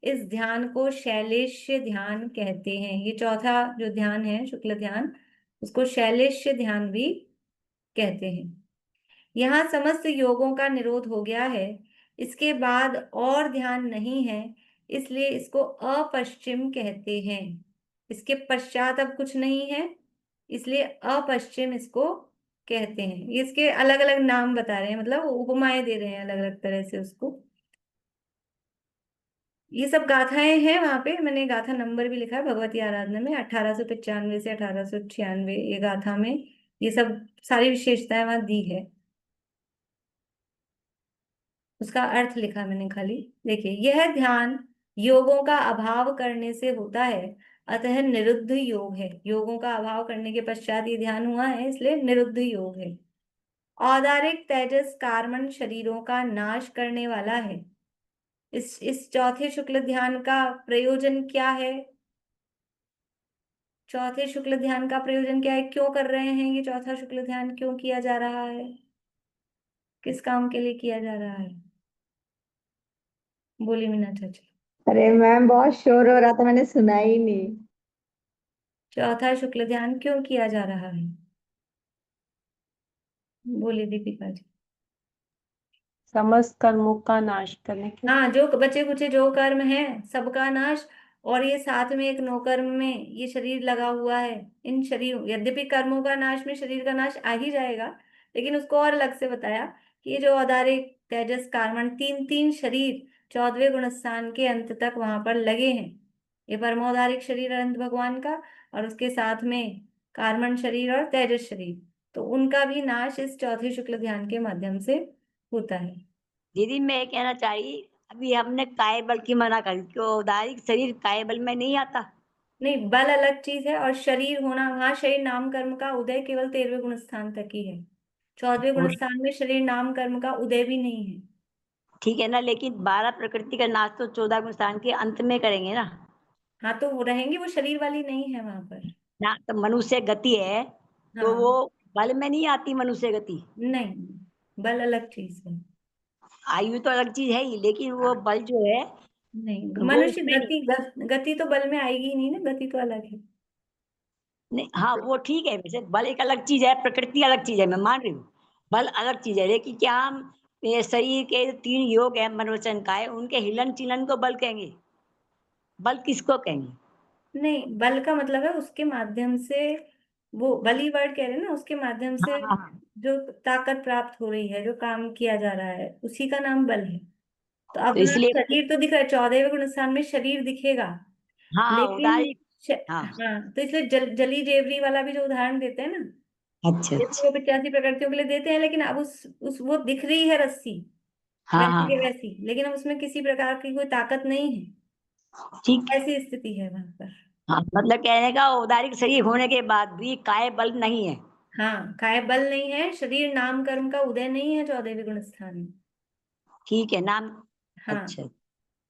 इस ध्यान को शैलेश्य ध्यान कहते हैं। ये चौथा जो ध्यान है शुक्ल ध्यान, उसको शैलेश्य ध्यान भी कहते हैं। यहाँ समस्त योगों का निरोध हो गया है, इसके बाद और ध्यान नहीं है, इसलिए इसको अपश्चिम कहते हैं। इसके पश्चात अब कुछ नहीं है, इसलिए अपश्चिम इसको कहते हैं। इसके अलग अलग नाम बता रहे हैं, मतलब उपमाएं दे रहे हैं अलग अलग तरह से उसको। ये सब गाथाएं हैं, वहां पे मैंने गाथा नंबर भी लिखा है भगवती आराधना में, 1895 से 1896 ये गाथा में ये सब सारी विशेषताएं वहां दी है। उसका अर्थ लिखा मैंने खाली। देखिए, यह ध्यान योगों का अभाव करने से होता है, अतः निरुद्ध योग है। योगों का अभाव करने के पश्चात ये ध्यान हुआ है, इसलिए निरुद्ध योग है। औदारिक तेजस कार्बन शरीरों का नाश करने वाला है। इस चौथे शुक्ल ध्यान का प्रयोजन क्या है? चौथे शुक्ल ध्यान का प्रयोजन क्या है? क्यों कर रहे हैं ये चौथा शुक्ल ध्यान? क्यों किया जा रहा है? किस काम के लिए किया जा रहा है? बोली मीना चाची। अरे मैम बहुत शोर हो रहा था, मैंने सुना ही नहीं। चौथा शुक्ल ध्यान क्यों किया जा रहा है? बोली दीपिका जी। समस्त कर्मों का नाश करने के हाँ, जो बचे कुचे जो कर्म है सबका नाश। और ये साथ में एक नौकर्म में ये शरीर लगा हुआ है। इन शरीर, यद्यपि कर्मों का नाश में शरीर का नाश आ ही जाएगा, लेकिन उसको और अलग से बताया कि ये जो औदारिक तेजस कार्बन तीन तीन शरीर 14वें गुणस्थान के अंत तक वहां पर लगे हैं। ये परमोदारिक शरीर अनंत भगवान का, और उसके साथ में कार्बन शरीर और तेजस शरीर, तो उनका भी नाश इस चौथे शुक्ल ध्यान के माध्यम से होता है। दीदी मैं ये कहना चाहिए, अभी हमने काय बल की मना करी, क्यों औदारिक शरीर काय बल में नहीं आता? नहीं, बल अलग चीज है और शरीर होना, वहां शरीर नाम कर्म का उदय केवल 13वें गुणस्थान तक ही है। 14वें वो गुणस्थान में शरीर नाम कर्म का उदय भी नहीं है। ठीक है ना, लेकिन 12 प्रकृति का नाश तो 14 गुणस्थान के अंत में करेंगे ना। हाँ, तो वो रहेंगे, वो शरीर वाली नहीं है वहां पर। ना तो मनुष्य गति है, तो वो हाँ, बल में नहीं आती मनुष्य गति। नहीं, बल अलग चीज है। आयु तो अलग चीज है ही, लेकिन वो हाँ, बल जो है नहीं, वो मनुष्य उसमें नहीं। गति तो बल में आएगी ही नहीं ना, गति तो अलग है। नहीं हाँ वो ठीक है, वैसे बल एक अलग चीज है, प्रकृति अलग चीज है, मैं मान रही हूँ। बल अलग चीज है, लेकिन क्या हम ये शरीर के 3 योग है मनोवचन का है, उनके हिलन चिलन को बल कहेंगे? बल किसको कहेंगे? नहीं, बल का मतलब है उसके माध्यम से, वो बली वर्ड कह रहे हैं ना, उसके माध्यम हाँ से हाँ हाँ। जो ताकत प्राप्त हो रही है, जो काम किया जा रहा है, उसी का नाम बल है। तो तो अपना इसलिए शरीर तो दिख रहा है, 14वें गुणस्थान में शरीर दिखेगा, हाँ हाँ लेकिन उदारी। हाँ हाँ, तो इसलिए जली जेवरी वाला भी जो उदाहरण देते हैं ना, अच्छा जैसे अच्छा। वो 85 प्रकृतियों के लिए देते हैं, लेकिन अब उस वो दिख रही है रस्सी, हाँ वैसी के हाँ वैसी, लेकिन अब उसमें किसी प्रकार की कोई ताकत नहीं है। ठीक। ऐसी स्थिति है वहां पर। हाँ मतलब कहने का औदारिक शरीर होने के बाद भी काय बल नहीं है। हाँ, काय बल नहीं है, शरीर नाम कर्म का उदय नहीं है 14वें गुणस्थान में। ठीक है नाम। हाँ, अच्छा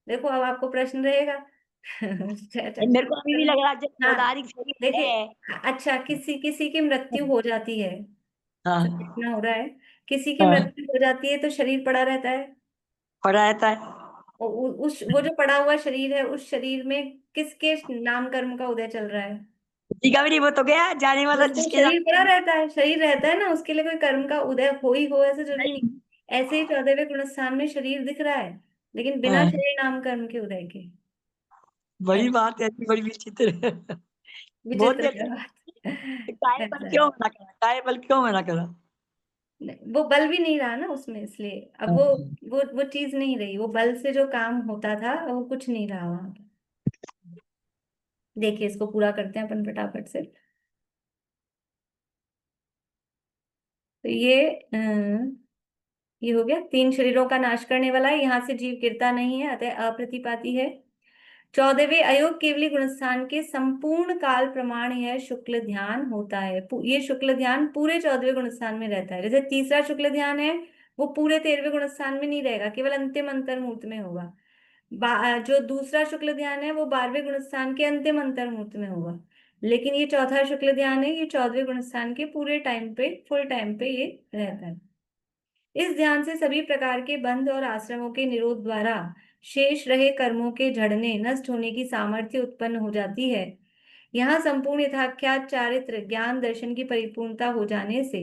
देखो अब आपको प्रश्न रहेगा। मेरे को अभी भी लग रहा है जब हाँ, औदारिक शरीर देखिए, है। अच्छा, किसी किसी की मृत्यु हो जाती है, हाँ घटना हो रहा है, किसी की हाँ मृत्यु हो जाती है तो शरीर पड़ा रहता है। पड़ा रहता है। और उस वो जो पड़ा हुआ शरीर है, उस शरीर में किसके नाम कर्म का उदय चल रहा है? रिकवरी वो तो गया जाने वाला बस वो जिसके शरीर साथ। पड़ा रहता है, शरीर रहता है ना, उसके लिए कोई कर्म का उदय हो ही हो ऐसे जरूरी नहीं। नहीं। ऐसे ही 14वें गुणस्थान में शरीर दिख रहा है, लेकिन बिना हाँ, शरीर नाम कर्म के उदय के। बड़ी ऐसा बात है, बड़ी विचित्र है। बहुत विचित्र ही है अच्छा। बात। काय बल ऐसा है। क्यों मना करा, काय बल क्यों मना करा? वो बल भी नहीं रहा ना उसमें, इसलिए अब वो चीज नहीं रही, वो बल से जो काम होता था वो कुछ नहीं रहा वहां पर। देखिए, इसको पूरा करते हैं अपन फटाफट से। तो ये हो गया, तीन शरीरों का नाश करने वाला है, यहाँ से जीव गिरता नहीं है, अतः अप्रतिपाती है। 14वें अयोग केवली गुणस्थान के संपूर्ण काल प्रमाण यह शुक्ल ध्यान होता है। ये शुक्ल ध्यान पूरे 14वें गुणस्थान में रहता है। जैसे तीसरा शुक्ल ध्यान है, वो पूरे 13वें गुणस्थान में नहीं रहेगा, केवल अंतिम अंतर मुहूर्त में होगा। जो दूसरा शुक्ल ध्यान है वो 12वें गुणस्थान के अंतिम अंतर मुहूर्त में होगा। लेकिन ये चौथा शुक्ल ध्यान है, ये 14वें गुणस्थान के पूरे टाइम पे, फुल टाइम पे ये रहता है। इस ध्यान से सभी प्रकार के बंध और आश्रमों के निरोध द्वारा शेष रहे कर्मों के झड़ने नष्ट होने की सामर्थ्य उत्पन्न हो जाती है। यहाँ संपूर्ण यथाख्यात चारित्र ज्ञान दर्शन की परिपूर्णता हो जाने से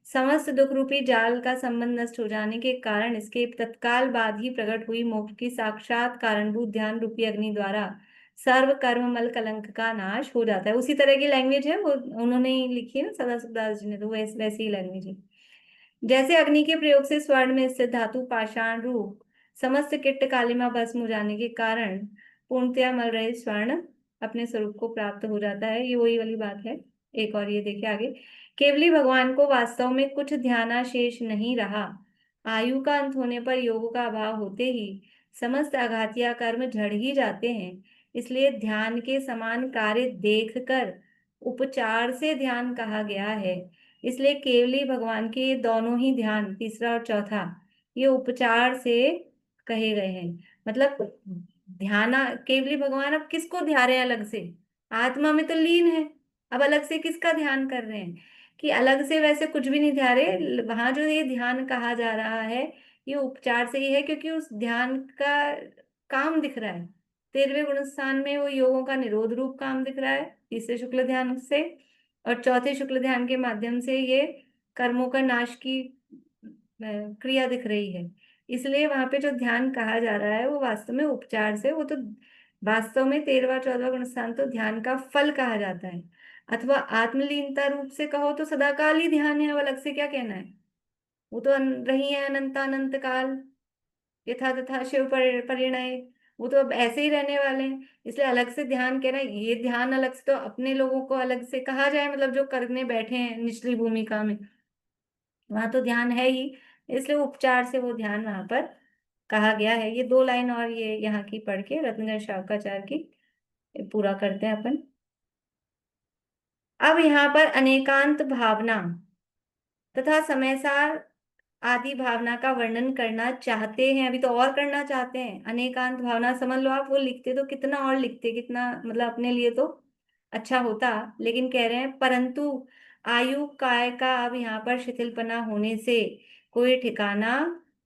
समस्त दुख रूपी जाल का संबंध नष्ट हो जाने के कारण इसके तत्काल बाद ही प्रकट हुई मोक्ष की साक्षात कारणभूत ध्यान रूपी अग्नि द्वारा सर्व कर्म मल कलंक का नाश हो जाता है। उसी तरह की लैंग्वेज है, वो उन्होंने ही लिखी है ना, सदा सुखदास जी ने, तो वैसी ही लैंग्वेज है। जैसे अग्नि के प्रयोग से स्वर्ण में स्थित धातु पाषाण रूप समस्त किट्ट कालिमा भस्म हो जाने के कारण पूर्णतया मल रहित स्वर्ण अपने स्वरूप को प्राप्त हो जाता है। ये वही वाली बात है। एक और ये देखिए आगे, केवली भगवान को वास्तव में कुछ ध्यानाशेष नहीं रहा। आयु का अंत होने पर योग का अभाव होते ही समस्त आघातिया कर्म झड़ ही जाते हैं। इसलिए ध्यान के समान कार्य देखकर उपचार से ध्यान कहा गया है। इसलिए केवली भगवान के ये दोनों ही ध्यान, तीसरा और चौथा, ये उपचार से कहे गए हैं। मतलब ध्यान, केवली भगवान अब किसको ध्या रहे हैं अलग से? आत्मा में तो लीन है, अब अलग से किसका ध्यान कर रहे हैं? कि अलग से वैसे कुछ भी नहीं ध्या रहे, वहां जो ये ध्यान कहा जा रहा है ये उपचार से ही है, क्योंकि उस ध्यान का काम दिख रहा है। 13वें गुण स्थान में वो योगों का निरोध रूप काम दिख रहा है तीसरे शुक्ल ध्यान से, और चौथे शुक्ल ध्यान के माध्यम से ये कर्मों का नाश की क्रिया दिख रही है। इसलिए वहां पे जो ध्यान कहा जा रहा है वो वास्तव में उपचार से, वो तो वास्तव में 13वां 14वां गुण स्थान तो ध्यान का फल कहा जाता है, अथवा आत्मलीनता रूप से कहो तो सदाकाल ही ध्यान है, अब अलग से क्या कहना है? वो तो रही है अनंत काल, यथा तथा शिव परिणय, वो तो अब ऐसे ही रहने वाले हैं। इसलिए अलग से ध्यान कहना, ये ध्यान अलग से तो अपने लोगों को अलग से कहा जाए, मतलब जो करने बैठे हैं निचली भूमिका में, वहां तो ध्यान है ही, इसलिए उपचार से वो ध्यान वहां पर कहा गया है। ये 2 लाइन और ये यहाँ की पढ़ के रत्नगण शावकाचार्य की पूरा करते हैं अपन। अब यहाँ पर अनेकांत भावना तथा समय सार आदि भावना का वर्णन करना चाहते हैं, अभी तो और करना चाहते हैं। अनेकांत भावना समझ लो आप, वो लिखते तो कितना और लिखते, कितना मतलब अपने लिए तो अच्छा होता, लेकिन कह रहे हैं परंतु आयु काय का अब यहाँ पर शिथिलपना होने से कोई ठिकाना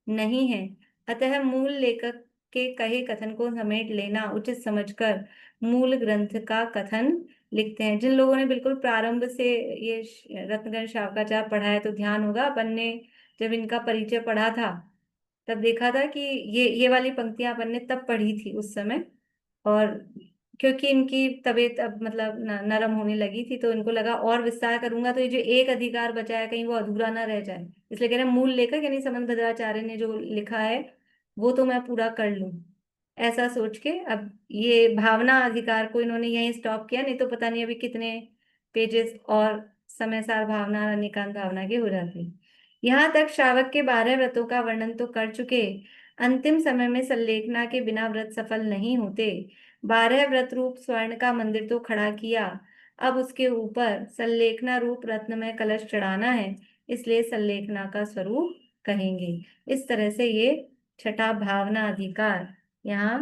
नहीं है, अतः मूल लेखक के कहे कथन को समेट लेना उचित समझकर मूल ग्रंथ का कथन लिखते हैं। जिन लोगों ने बिल्कुल प्रारंभ से ये रत्नगण शावकाचार्य पढ़ा है तो ध्यान होगा, अपन ने जब इनका परिचय पढ़ा था तब देखा था कि ये वाली पंक्तियां अपन ने तब पढ़ी थी उस समय, और क्योंकि इनकी तबीयत अब मतलब नरम होने लगी थी तो इनको लगा और विस्तार करूंगा तो ये जो एक अधिकार बचा है कहीं वो अधूरा ना रह जाए, इसलिए कह रहे हैं मूल लेखक यानी समंत भद्राचार्य ने जो लिखा है वो तो मैं पूरा कर लूं, ऐसा सोच के अब ये भावना अधिकार को इन्होंने यहीं स्टॉप किया, नहीं तो पता नहीं अभी कितने पेजेस और समय सार भावना और निकांत भावना के हो जाते। यहाँ तक श्रावक के 12 व्रतों का वर्णन तो कर चुके, अंतिम समय में संलेखना के बिना व्रत सफल नहीं होते। 12 व्रत रूप स्वर्ण का मंदिर तो खड़ा किया, अब उसके ऊपर संलेखना रूप रत्नमय कलश चढ़ाना है, इसलिए संलेखना का स्वरूप कहेंगे। इस तरह से ये छठा भावना अधिकार यहाँ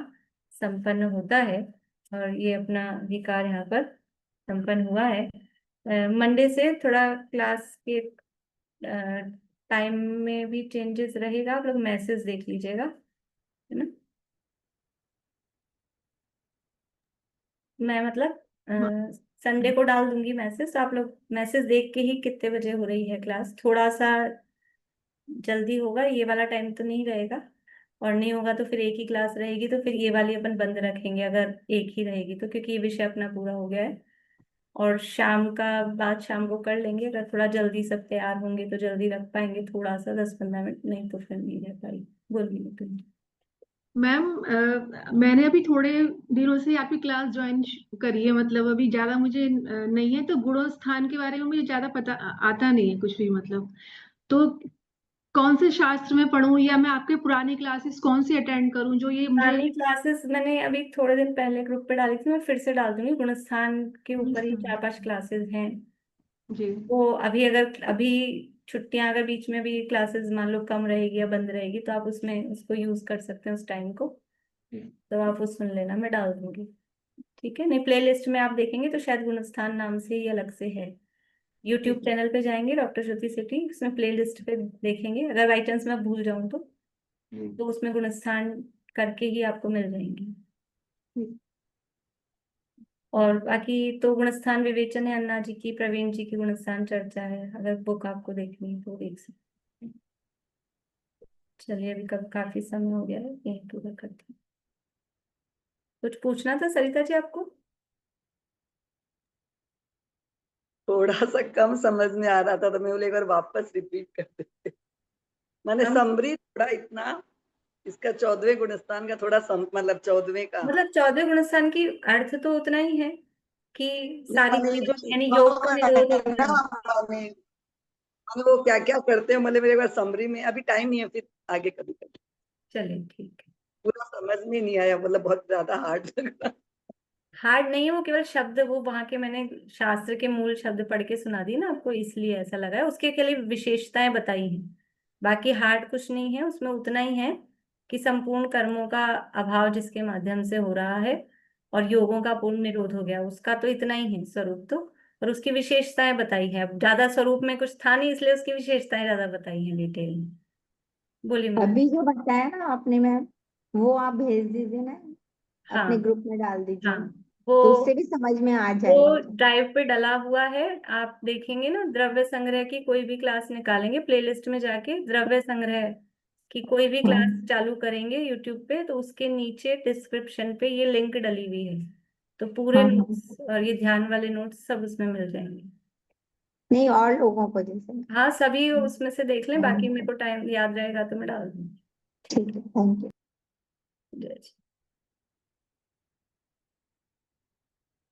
संपन्न होता है, और ये अपना अधिकार यहाँ पर संपन्न हुआ है। मंडे से थोड़ा क्लास के टाइम में भी चेंजेस रहेगा, आप लोग मैसेज देख लीजिएगा, है ना? मैं मतलब संडे को डाल दूंगी मैसेज, तो आप लोग मैसेज देख के ही कितने बजे हो रही है क्लास, थोड़ा सा जल्दी होगा, ये वाला टाइम तो नहीं रहेगा, और नहीं होगा तो फिर एक ही क्लास रहेगी, तो फिर ये वाली अपन बंद रखेंगे अगर एक ही रहेगी तो, क्योंकि ये विषय अपना पूरा हो गया है। और शाम का बात शाम को कर लेंगे, अगर थोड़ा जल्दी सब तैयार होंगे तो जल्दी रख पाएंगे, थोड़ा सा 10-15 मिनट, नहीं तो फिर नहीं रह पाएगी। बोलिए तुम। मैम मैंने अभी थोड़े दिनों से आपकी क्लास ज्वाइन करी है, मतलब अभी ज्यादा मुझे नहीं है, तो गुणों स्थान के बारे में मुझे ज्यादा पता आता नहीं है कुछ भी, मतलब तो कौन से शास्त्र में पढूं, या मैं आपके पुरानी क्लासेस कौन सी अटेंड करूं जो ये मुझे। पुरानी क्लासेस मैंने अभी थोड़े दिन पहले ग्रुप पे डाली थी, मैं फिर से डाल दूंगी, गुणस्थान के ऊपर ही 4-5 क्लासेस हैं। जी तो अभी अभी छुट्टियां अगर बीच में भी क्लासेस मान लो कम रहेगी या बंद रहेगी तो आप उसमें उसको यूज कर सकते हैं उस टाइम को, तो आप वो सुन लेना, मैं डाल दूंगी, ठीक है? नहीं, प्ले लिस्ट में आप देखेंगे तो शायद गुणस्थान नाम से ही अलग से है, यूट्यूब चैनल पे जाएंगे डॉक्टर श्रुति सेठी, उसमें प्ले लिस्ट पे देखेंगे, अगर बाई चांस मैं भूल जाऊं तो उसमें गुणस्थान करके ही आपको मिल जाएंगे। और बाकी तो गुणस्थान विवेचन है अन्ना जी की, प्रवीण जी की गुणस्थान चर्चा है, अगर बुक आपको देखनी है तो देख सकते हैं। चलिए अभी कब काफी समय हो गया है, यही पूरा करते हैं। कुछ पूछना था सरिता जी आपको? थोड़ा सा कम समझ में आ रहा था तो मैं बोले एक बार वापस रिपीट कर देते। मैंने समरी थोड़ा इतना इसका 14वें गुणस्थान का थोड़ा मतलब 14वें का मतलब 14 गुणस्थान की अर्थ तो उतना ही है कि सारी जो यानी योग का निरोध होता है। वो क्या क्या करते हैं, मतलब मेरे पास समरी में अभी टाइम नहीं है, फिर आगे कभी कभी। चलिए ठीक है। पूरा समझ में नहीं आया, मतलब बहुत ज्यादा हार्ड लग रहा। हार्ड नहीं है, वो केवल शब्द, वो वहां के मैंने शास्त्र के मूल शब्द पढ़ के सुना दी ना आपको, इसलिए ऐसा लगा है। उसके के लिए विशेषताएं बताई हैं, बाकी हार्ड कुछ नहीं है उसमें। उतना ही है कि संपूर्ण कर्मों का अभाव जिसके माध्यम से हो रहा है और योगों का पूर्ण निरोध हो गया, उसका तो इतना ही है स्वरूप तो। और उसकी विशेषताएं बताई है, अब ज्यादा स्वरूप में कुछ था नहीं इसलिए उसकी विशेषताएं ज्यादा बताई हैं डिटेल में। बोलिए मैम। अभी जो बताया ना आपने मैम, वो आप भेज दीजिए ना, हाँ अपने ग्रुप में डाल दीजिए, हाँ, तो वो उससे भी समझ में आ वो जाएगा। ड्राइव पे डला हुआ है, आप देखेंगे ना, द्रव्य संग्रह की कोई भी क्लास निकालेंगे प्लेलिस्ट में जाके, द्रव्य संग्रह की कोई भी क्लास चालू करेंगे यूट्यूब पे, तो उसके नीचे डिस्क्रिप्शन पे ये लिंक डली हुई है, तो पूरे हाँ, नोट्स और ये ध्यान वाले नोट्स सब उसमें मिल जाएंगे। नहीं और लोगों को जैसे। हाँ, सभी उसमें से देख लें, बाकी मेरे को टाइम याद रहेगा तो मैं डाल दूंगी। ठीक है, थैंक यू। जय श्री